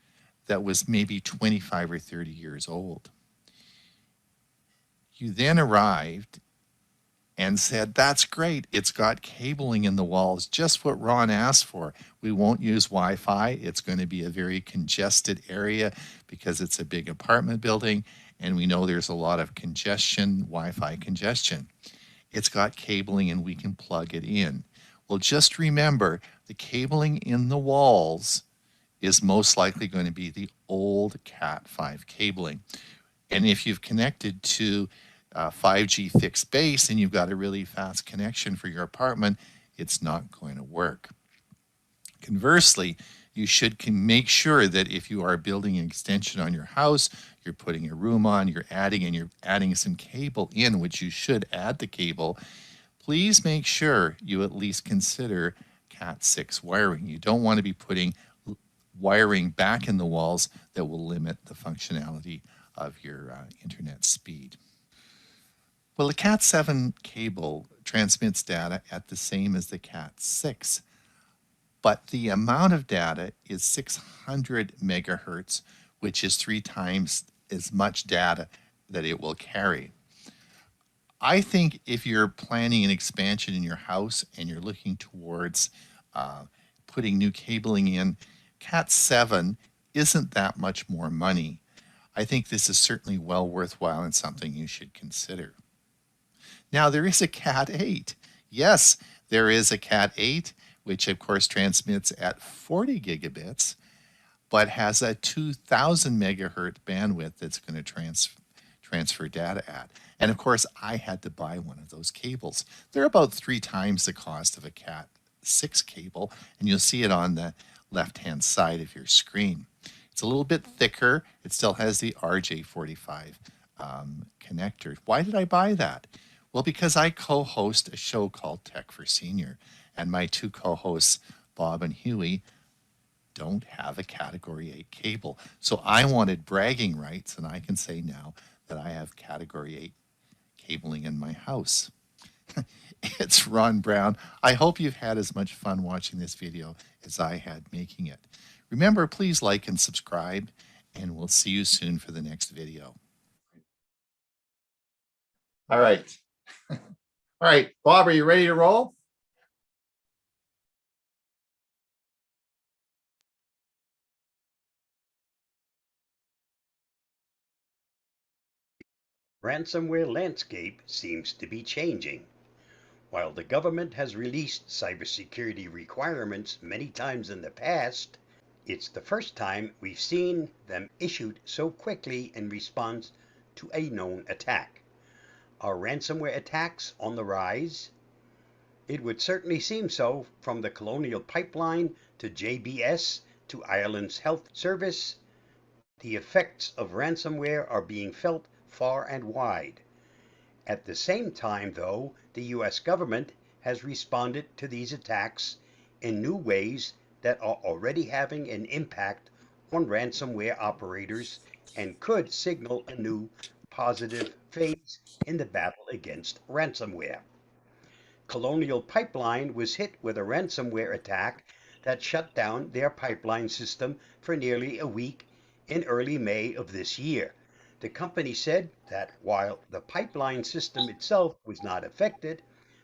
that was maybe 25 or 30 years old, you then arrived and said, that's great. It's got cabling in the walls, just what Ron asked for. We won't use Wi-Fi. It's going to be a very congested area because it's a big apartment building, and we know there's a lot of congestion, Wi-Fi congestion. It's got cabling and we can plug it in. Well, just remember, the cabling in the walls is most likely going to be the old Cat5 cabling. And if you've connected to 5G fixed base and you've got a really fast connection for your apartment, it's not going to work. Conversely, you should make sure that if you are building an extension on your house, you're putting a room on, you're adding some cable in, which you should add the cable, please make sure you at least consider Cat6 wiring. You don't want to be putting wiring back in the walls that will limit the functionality of your internet speed. Well, the Cat7 cable transmits data at the same as the Cat6, but the amount of data is 600 megahertz, which is 3 times as much data that it will carry. I think if you're planning an expansion in your house and you're looking towards putting new cabling in, Cat7 isn't that much more money. I think this is certainly well worthwhile and something you should consider. Now, there is a Cat8. Yes, there is a Cat8, which of course transmits at 40 gigabits, but has a 2000 megahertz bandwidth that's going to transfer data at. And of course, I had to buy one of those cables. They're about 3 times the cost of a Cat6 cable, and you'll see it on the left-hand side of your screen. It's a little bit thicker. It still has the RJ45 connector. Why did I buy that? Well, because I co-host a show called Tech for Senior, and my 2 co-hosts, Bob and Hewie, don't have a Category 8 cable. So I wanted bragging rights, and I can say now that I have Category 8 cabling in my house. It's Ron Brown. I hope you've had as much fun watching this video as I had making it. Remember, please like and subscribe, and we'll see you soon for the next video. All right. All right, Bob, are you ready to roll? Ransomware landscape seems to be changing. While the government has released cybersecurity requirements many times in the past, it's the first time we've seen them issued so quickly in response to a known attack. Are ransomware attacks on the rise? It would certainly seem so from the Colonial Pipeline to JBS to Ireland's Health Service. The effects of ransomware are being felt far and wide. At the same time, though, the US government has responded to these attacks in new ways that are already having an impact on ransomware operators and could signal a new positive phase in the battle against ransomware. Colonial Pipeline was hit with a ransomware attack that shut down their pipeline system for nearly a week in early May of this year. The company said that while the pipeline system itself was not affected,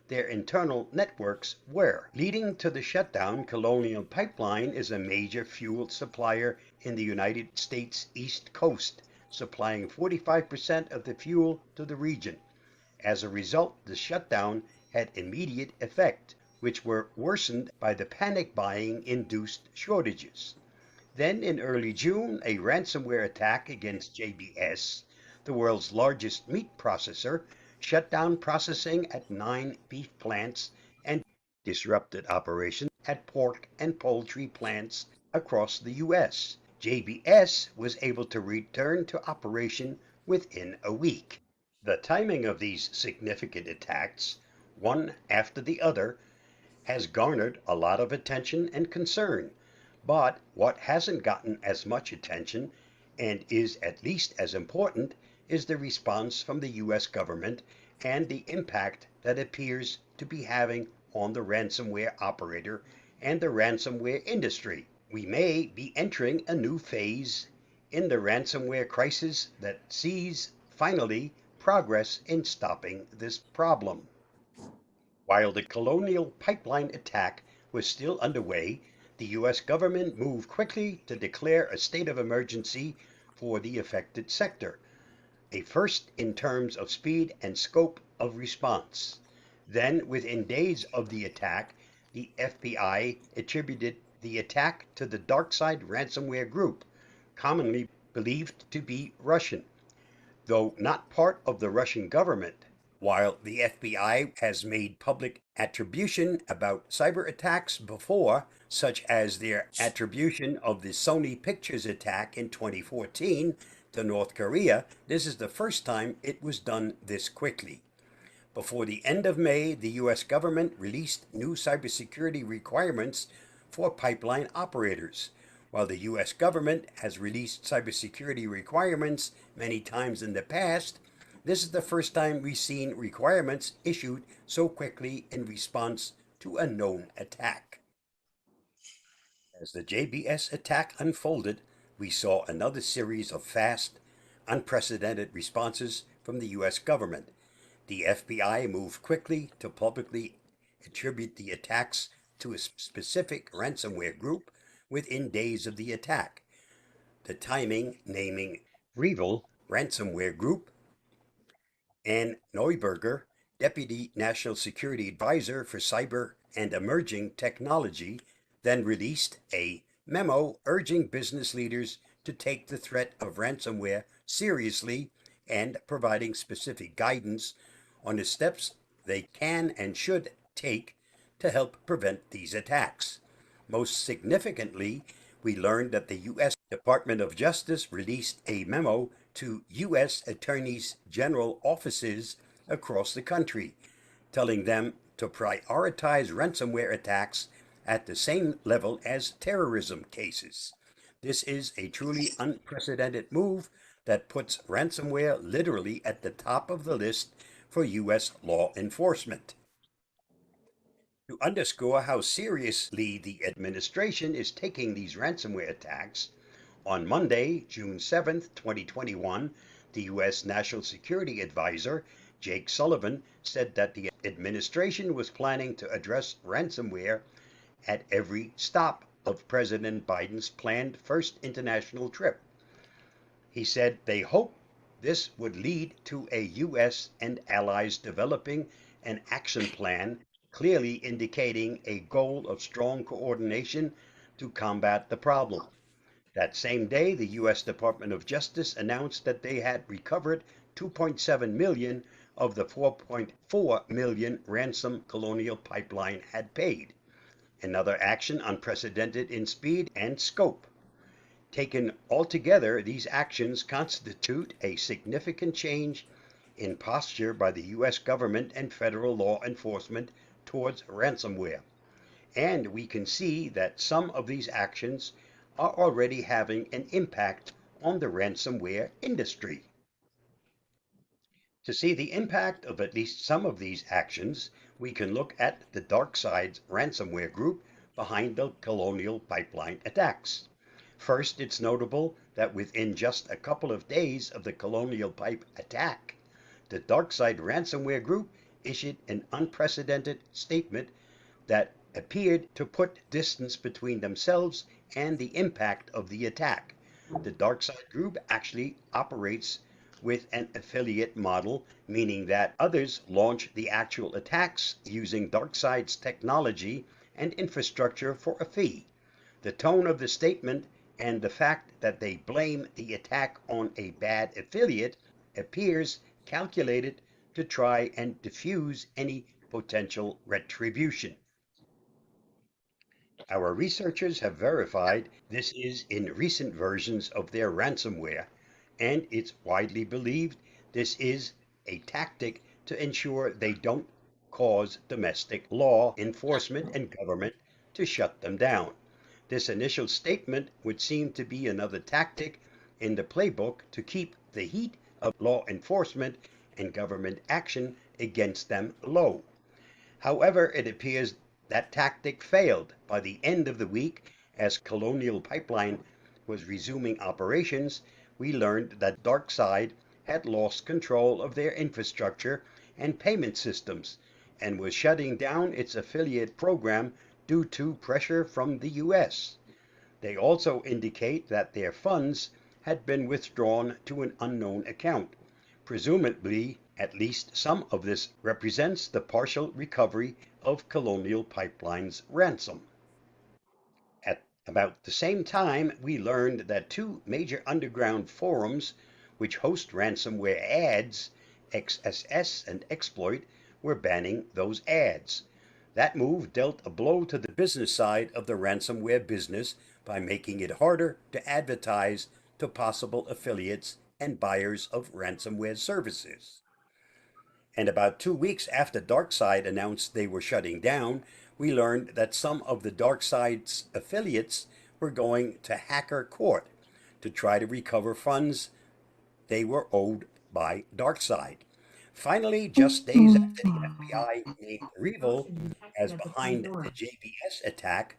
their internal networks were. Leading to the shutdown, Colonial Pipeline is a major fuel supplier in the United States East Coast, supplying 45% of the fuel to the region. As a result, the shutdown had immediate effect, which were worsened by the panic buying induced shortages. Then in early June, a ransomware attack against JBS, the world's largest meat processor, shut down processing at 9 beef plants and disrupted operations at pork and poultry plants across the US. JBS was able to return to operation within a week. The timing of these significant attacks, one after the other, has garnered a lot of attention and concern. But what hasn't gotten as much attention and is at least as important is the response from the US government and the impact that appears to be having on the ransomware operator and the ransomware industry. We may be entering a new phase in the ransomware crisis that sees, finally, progress in stopping this problem. While the Colonial Pipeline attack was still underway, the US government moved quickly to declare a state of emergency for the affected sector, a first in terms of speed and scope of response. Then, within days of the attack, the FBI attributed the attack to the DarkSide ransomware group, commonly believed to be Russian, though not part of the Russian government. While the FBI has made public attribution about cyber attacks before, such as their attribution of the Sony Pictures attack in 2014 to North Korea, this is the first time it was done this quickly. Before the end of May, the US government released new cybersecurity requirements for pipeline operators. While the US government has released cybersecurity requirements many times in the past, this is the first time we've seen requirements issued so quickly in response to a known attack. As the JBS attack unfolded, we saw another series of fast, unprecedented responses from the US government. The FBI moved quickly to publicly attribute the attacks to a specific ransomware group within days of the attack. The timing naming Revel ransomware group, and Neuberger, Deputy National Security Advisor for Cyber and Emerging Technology, then released a memo urging business leaders to take the threat of ransomware seriously and providing specific guidance on the steps they can and should take to help prevent these attacks. Most significantly, we learned that the U.S. Department of Justice released a memo to U.S. Attorneys General offices across the country, telling them to prioritize ransomware attacks at the same level as terrorism cases. This is a truly unprecedented move that puts ransomware literally at the top of the list for U.S. law enforcement. To underscore how seriously the administration is taking these ransomware attacks, on Monday, June 7th, 2021, the U.S. National Security Advisor, Jake Sullivan, said that the administration was planning to address ransomware at every stop of President Biden's planned first international trip. He said they hope this would lead to a U.S. and allies developing an action plan clearly indicating a goal of strong coordination to combat the problem. That same day, the U.S. Department of Justice announced that they had recovered 2.7 million of the 4.4 million ransom Colonial Pipeline had paid. Another action unprecedented in speed and scope. Taken altogether, these actions constitute a significant change in posture by the U.S. government and federal law enforcement towards ransomware. And we can see that some of these actions are already having an impact on the ransomware industry. To see the impact of at least some of these actions, we can look at the DarkSide ransomware group behind the Colonial Pipeline attacks. First, it's notable that within just a couple of days of the Colonial Pipe attack, the DarkSide ransomware group issued an unprecedented statement that appeared to put distance between themselves and the impact of the attack. The DarkSide group actually operates with an affiliate model, meaning that others launch the actual attacks using DarkSide's technology and infrastructure for a fee. The tone of the statement and the fact that they blame the attack on a bad affiliate appears calculated to try and diffuse any potential retribution. Our researchers have verified this is in recent versions of their ransomware, and it's widely believed this is a tactic to ensure they don't cause domestic law enforcement and government to shut them down. This initial statement would seem to be another tactic in the playbook to keep the heat of law enforcement and government action against them low. However, it appears that tactic failed by the end of the week. As Colonial Pipeline was resuming operations, we learned that DarkSide had lost control of their infrastructure and payment systems and was shutting down its affiliate program due to pressure from the US. They also indicate that their funds had been withdrawn to an unknown account. Presumably, at least some of this represents the partial recovery of Colonial Pipeline's ransom. At about the same time, we learned that two major underground forums which host ransomware ads, XSS and Exploit, were banning those ads. That move dealt a blow to the business side of the ransomware business by making it harder to advertise to possible affiliates and buyers of ransomware services. And about 2 weeks after DarkSide announced they were shutting down, we learned that some of the DarkSide's affiliates were going to hacker court to try to recover funds they were owed by DarkSide. Finally, just days after the FBI named Revil as behind the JBS attack,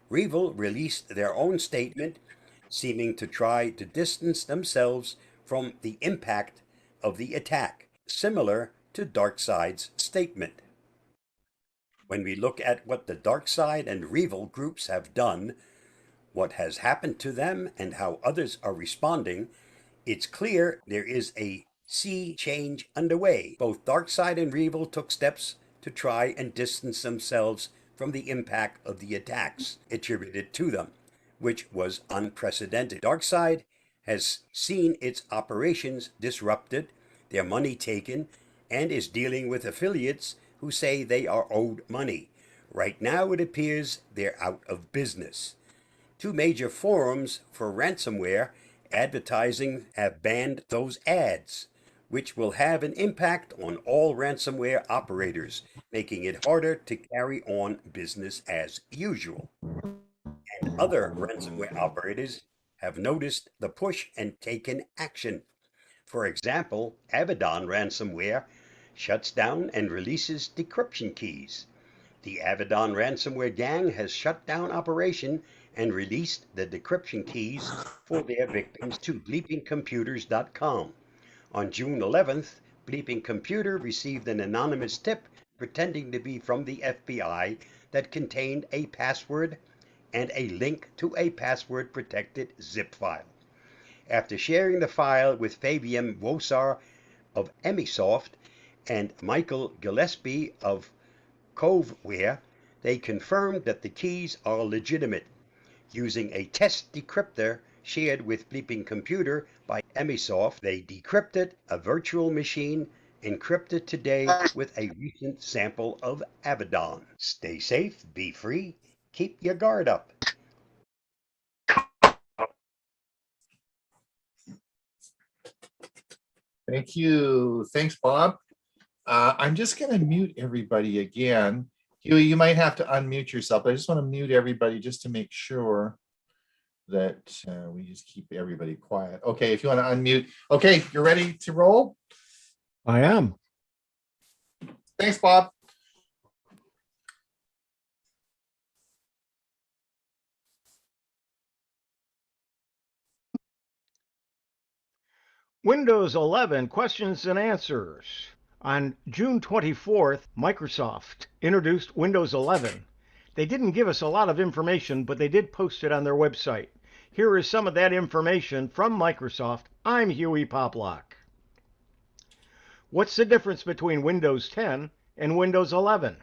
Revil released their own statement seeming to try to distance themselves from the impact of the attack, similar to DarkSide's statement. When we look at what the DarkSide and Revil groups have done, what has happened to them, and how others are responding, it's clear there is a sea change underway. Both DarkSide and Revil took steps to try and distance themselves from the impact of the attacks attributed to them, which was unprecedented. DarkSide has seen its operations disrupted, their money taken, and is dealing with affiliates who say they are owed money. Right now it appears they're out of business. Two major forums for ransomware advertising have banned those ads, which will have an impact on all ransomware operators, making it harder to carry on business as usual. And other ransomware operators have noticed the push and taken action. For example, Avedon ransomware shuts down and releases decryption keys. The Avedon ransomware gang has shut down operation and released the decryption keys for their victims to bleepingcomputers.com. On June 11th, Bleeping Computer received an anonymous tip pretending to be from the FBI that contained a password and a link to a password-protected zip file. After sharing the file with Fabian Wosar of Emisoft and Michael Gillespie of Coveware, they confirmed that the keys are legitimate. Using a test decryptor shared with Bleeping Computer by Emisoft, they decrypted a virtual machine encrypted today with a recent sample of Avedon. Stay safe, be free, keep your guard up. Thank you. Thanks, Bob. I'm just going to mute everybody again. Hewie, you might have to unmute yourself. I just want to mute everybody just to make sure that we just keep everybody quiet. Okay, if you want to unmute. Okay, you're ready to roll? I am. Thanks, Bob. Windows 11 questions and answers. On June 24th, Microsoft introduced Windows 11. They didn't give us a lot of information, but they did post it on their website. Here is some of that information from Microsoft. I'm Hewie Poplock. What's the difference between Windows 10 and Windows 11?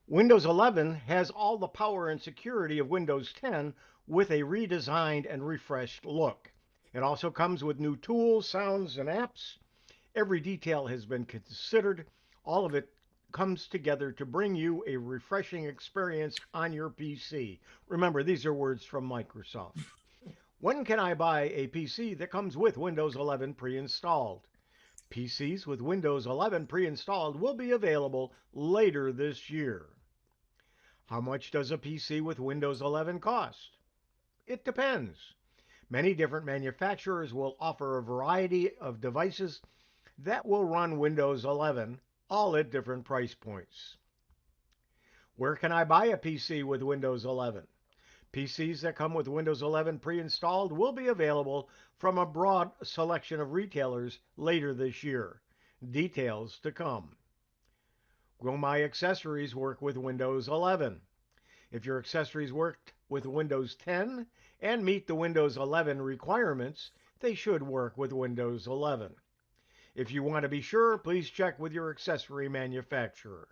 Windows 11 has all the power and security of Windows 10 with a redesigned and refreshed look. It also comes with new tools, sounds, and apps. Every detail has been considered. All of it comes together to bring you a refreshing experience on your PC. Remember, these are words from Microsoft. When can I buy a PC that comes with Windows 11 pre-installed? PCs with Windows 11 pre-installed will be available later this year. How much does a PC with Windows 11 cost? It depends. Many different manufacturers will offer a variety of devices that will run Windows 11, all at different price points. Where can I buy a PC with Windows 11? PCs that come with Windows 11 pre-installed will be available from a broad selection of retailers later this year. Details to come. Will my accessories work with Windows 11? If your accessories worked with Windows 10 and meet the Windows 11 requirements, they should work with Windows 11. If you want to be sure, please check with your accessory manufacturer.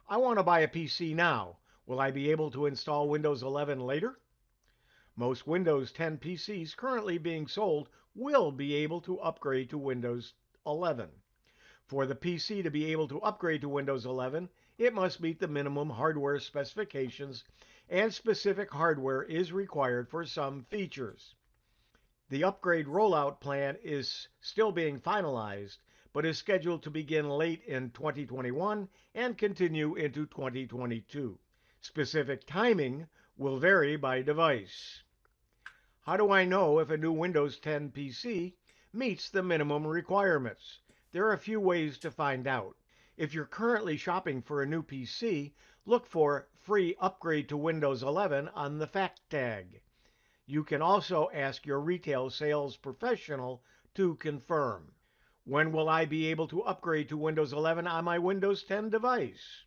I want to buy a PC now. Will I be able to install Windows 11 later? Most Windows 10 PCs currently being sold will be able to upgrade to Windows 11. For the PC to be able to upgrade to Windows 11, it must meet the minimum hardware specifications, and specific hardware is required for some features. The upgrade rollout plan is still being finalized, but is scheduled to begin late in 2021 and continue into 2022. Specific timing will vary by device. How do I know if a new Windows 10 PC meets the minimum requirements? There are a few ways to find out. If you're currently shopping for a new PC, look for free upgrade to Windows 11 on the fact tag. You can also ask your retail sales professional to confirm. When will I be able to upgrade to Windows 11 on my Windows 10 device?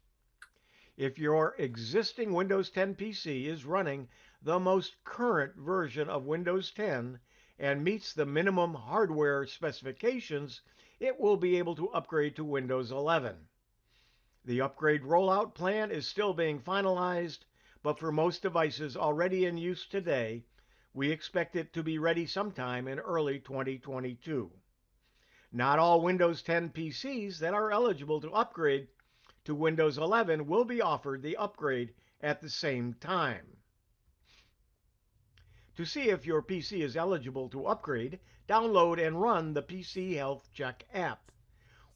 If your existing Windows 10 PC is running the most current version of Windows 10 and meets the minimum hardware specifications, it will be able to upgrade to Windows 11. The upgrade rollout plan is still being finalized, but for most devices already in use today, we expect it to be ready sometime in early 2022. Not all Windows 10 PCs that are eligible to upgrade to Windows 11 will be offered the upgrade at the same time. To see if your PC is eligible to upgrade, download and run the PC Health Check app.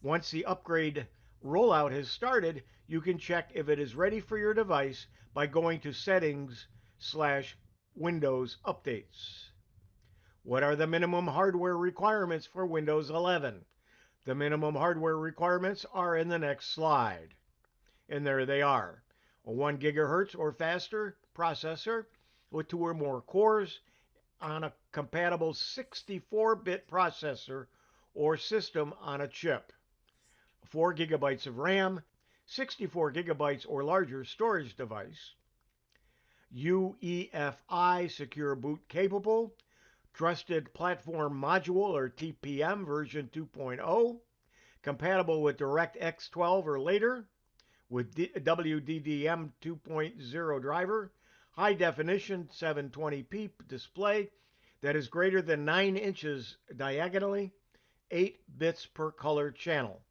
Once the upgrade rollout has started, you can check if it is ready for your device by going to Settings/Windows Updates. What are the minimum hardware requirements for Windows 11? The minimum hardware requirements are in the next slide. And there they are. A 1 gigahertz or faster processor with 2 or more cores on a compatible 64-bit processor or system on a chip. 4 gigabytes of RAM, 64 gigabytes or larger storage device, UEFI secure boot capable, trusted platform module or TPM version 2.0, compatible with DirectX 12 or later, with WDDM 2.0 driver, high definition 720p display that is greater than 9 inches diagonally, 8 bits per color channel.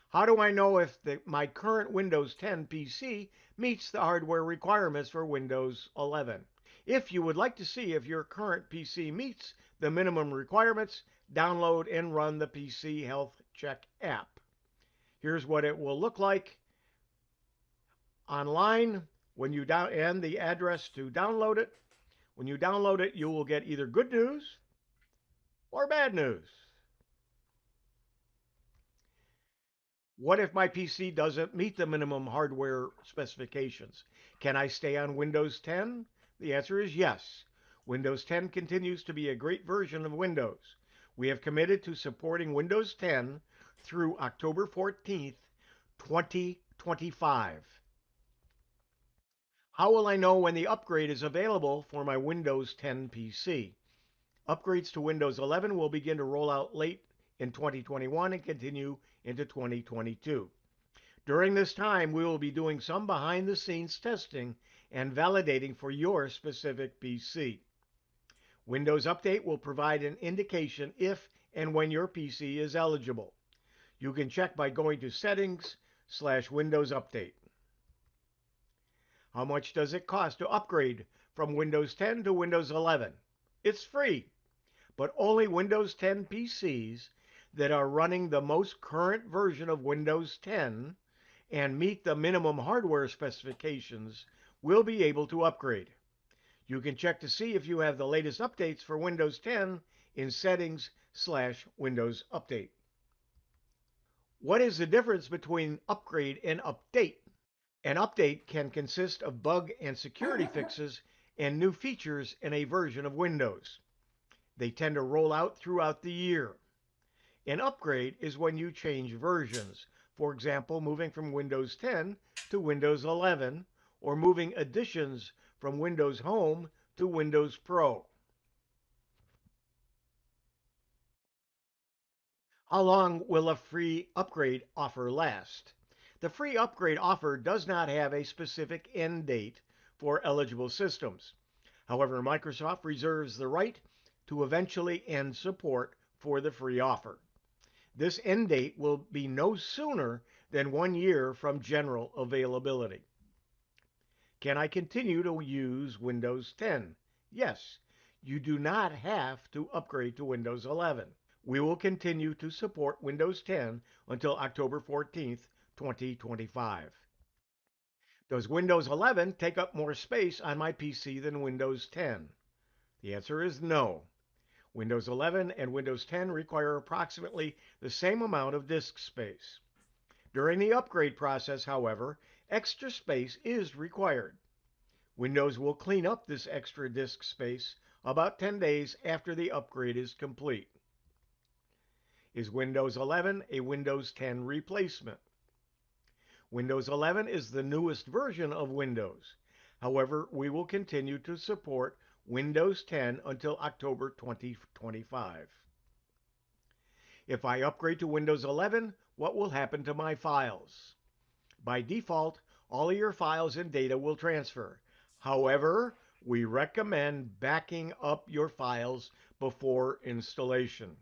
How do I know if my current Windows 10 PC meets the hardware requirements for Windows 11? If you would like to see if your current PC meets the minimum requirements, download and run the PC Health Check app. Here's what it will look like online and the address to download it. When you download it, you will get either good news or bad news. What if my PC doesn't meet the minimum hardware specifications? Can I stay on Windows 10? The answer is yes. Windows 10 continues to be a great version of Windows. We have committed to supporting Windows 10 through October 14th, 2025. How will I know when the upgrade is available for my Windows 10 PC? Upgrades to Windows 11 will begin to roll out late in 2021 and continue into 2022. During this time, we will be doing some behind-the-scenes testing and validating for your specific PC. Windows Update will provide an indication if and when your PC is eligible. You can check by going to Settings/Windows Update. How much does it cost to upgrade from Windows 10 to Windows 11? It's free, but only Windows 10 PCs that are running the most current version of Windows 10 and meet the minimum hardware specifications will be able to upgrade. You can check to see if you have the latest updates for Windows 10 in Settings/Windows Update. What is the difference between upgrade and update? An update can consist of bug and security fixes and new features in a version of Windows. They tend to roll out throughout the year. An upgrade is when you change versions, for example, moving from Windows 10 to Windows 11, or moving additions from Windows Home to Windows Pro. How long will a free upgrade offer last? The free upgrade offer does not have a specific end date for eligible systems. However, Microsoft reserves the right to eventually end support for the free offer. This end date will be no sooner than 1 year from general availability. Can I continue to use Windows 10? Yes, you do not have to upgrade to Windows 11. We will continue to support Windows 10 until October 14th, 2025. Does Windows 11 take up more space on my PC than Windows 10? The answer is no. Windows 11 and Windows 10 require approximately the same amount of disk space. During the upgrade process, however, extra space is required. Windows will clean up this extra disk space about 10 days after the upgrade is complete. Is Windows 11 a Windows 10 replacement? Windows 11 is the newest version of Windows. However, we will continue to support Windows 10 until October 2025. If I upgrade to Windows 11, what will happen to my files? By default, all of your files and data will transfer. However, we recommend backing up your files before installation.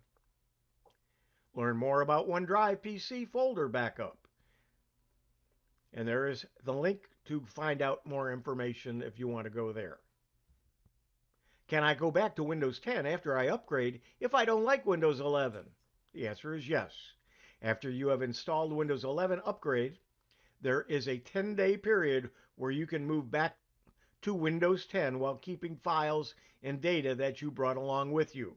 Learn more about OneDrive PC folder backup. And there is the link to find out more information if you want to go there. Can I go back to Windows 10 after I upgrade if I don't like Windows 11? The answer is yes. After you have installed Windows 11 upgrade, there is a 10-day period where you can move back to Windows 10 while keeping files and data that you brought along with you.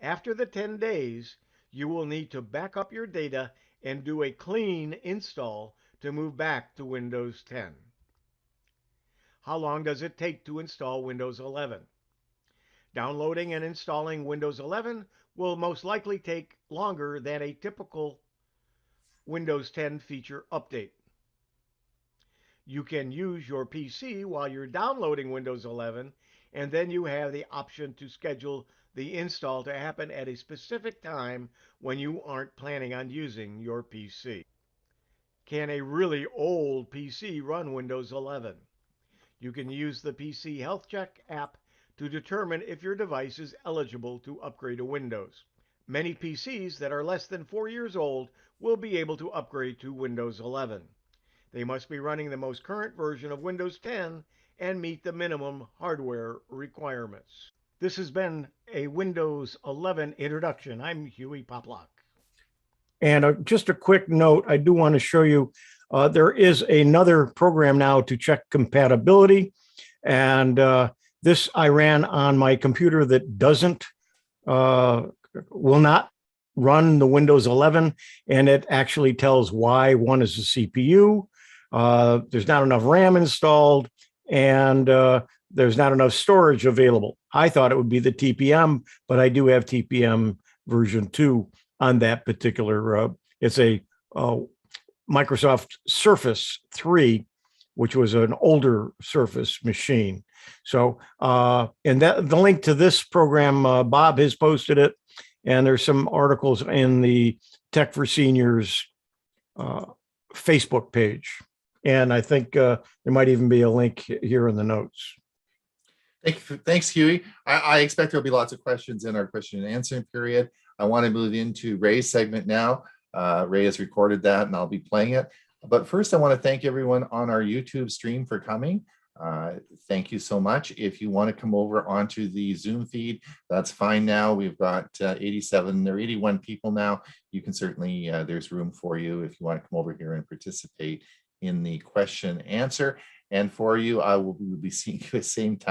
After the 10 days, you will need to back up your data and do a clean install to move back to Windows 10. How long does it take to install Windows 11? Downloading and installing Windows 11 will most likely take longer than a typical Windows 10 feature update. You can use your PC while you're downloading Windows 11, and then you have the option to schedule the install to happen at a specific time when you aren't planning on using your PC. Can a really old PC run Windows 11? You can use the PC Health Check app to determine if your device is eligible to upgrade to Windows. Many PCs that are less than 4 years old will be able to upgrade to Windows 11. They must be running the most current version of Windows 10 and meet the minimum hardware requirements. This has been a Windows 11 introduction. I'm Hewie Poplock. And just a quick note, I do want to show you, there is another program now to check compatibility. And this I ran on my computer that will not run the Windows 11. And it actually tells why. One is the CPU. There's not enough RAM installed, and there's not enough storage available. I thought it would be the TPM, but I do have TPM version 2 on that particular. It's a Microsoft Surface 3, which was an older Surface machine. So, and that the link to this program, Bob has posted it, and there's some articles in the Tech for Seniors Facebook page. And I think there might even be a link here in the notes. Thanks, Hewie. I expect there'll be lots of questions in our question and answering period. I want to move into Ray's segment now. Ray has recorded that and I'll be playing it. But first, I want to thank everyone on our YouTube stream for coming. Thank you so much. If you want to come over onto the Zoom feed, that's fine now. We've got 87 or 81 people now. You can certainly, there's room for you if you want to come over here and participate in the question answer. And for you, I will be seeing you at the same time.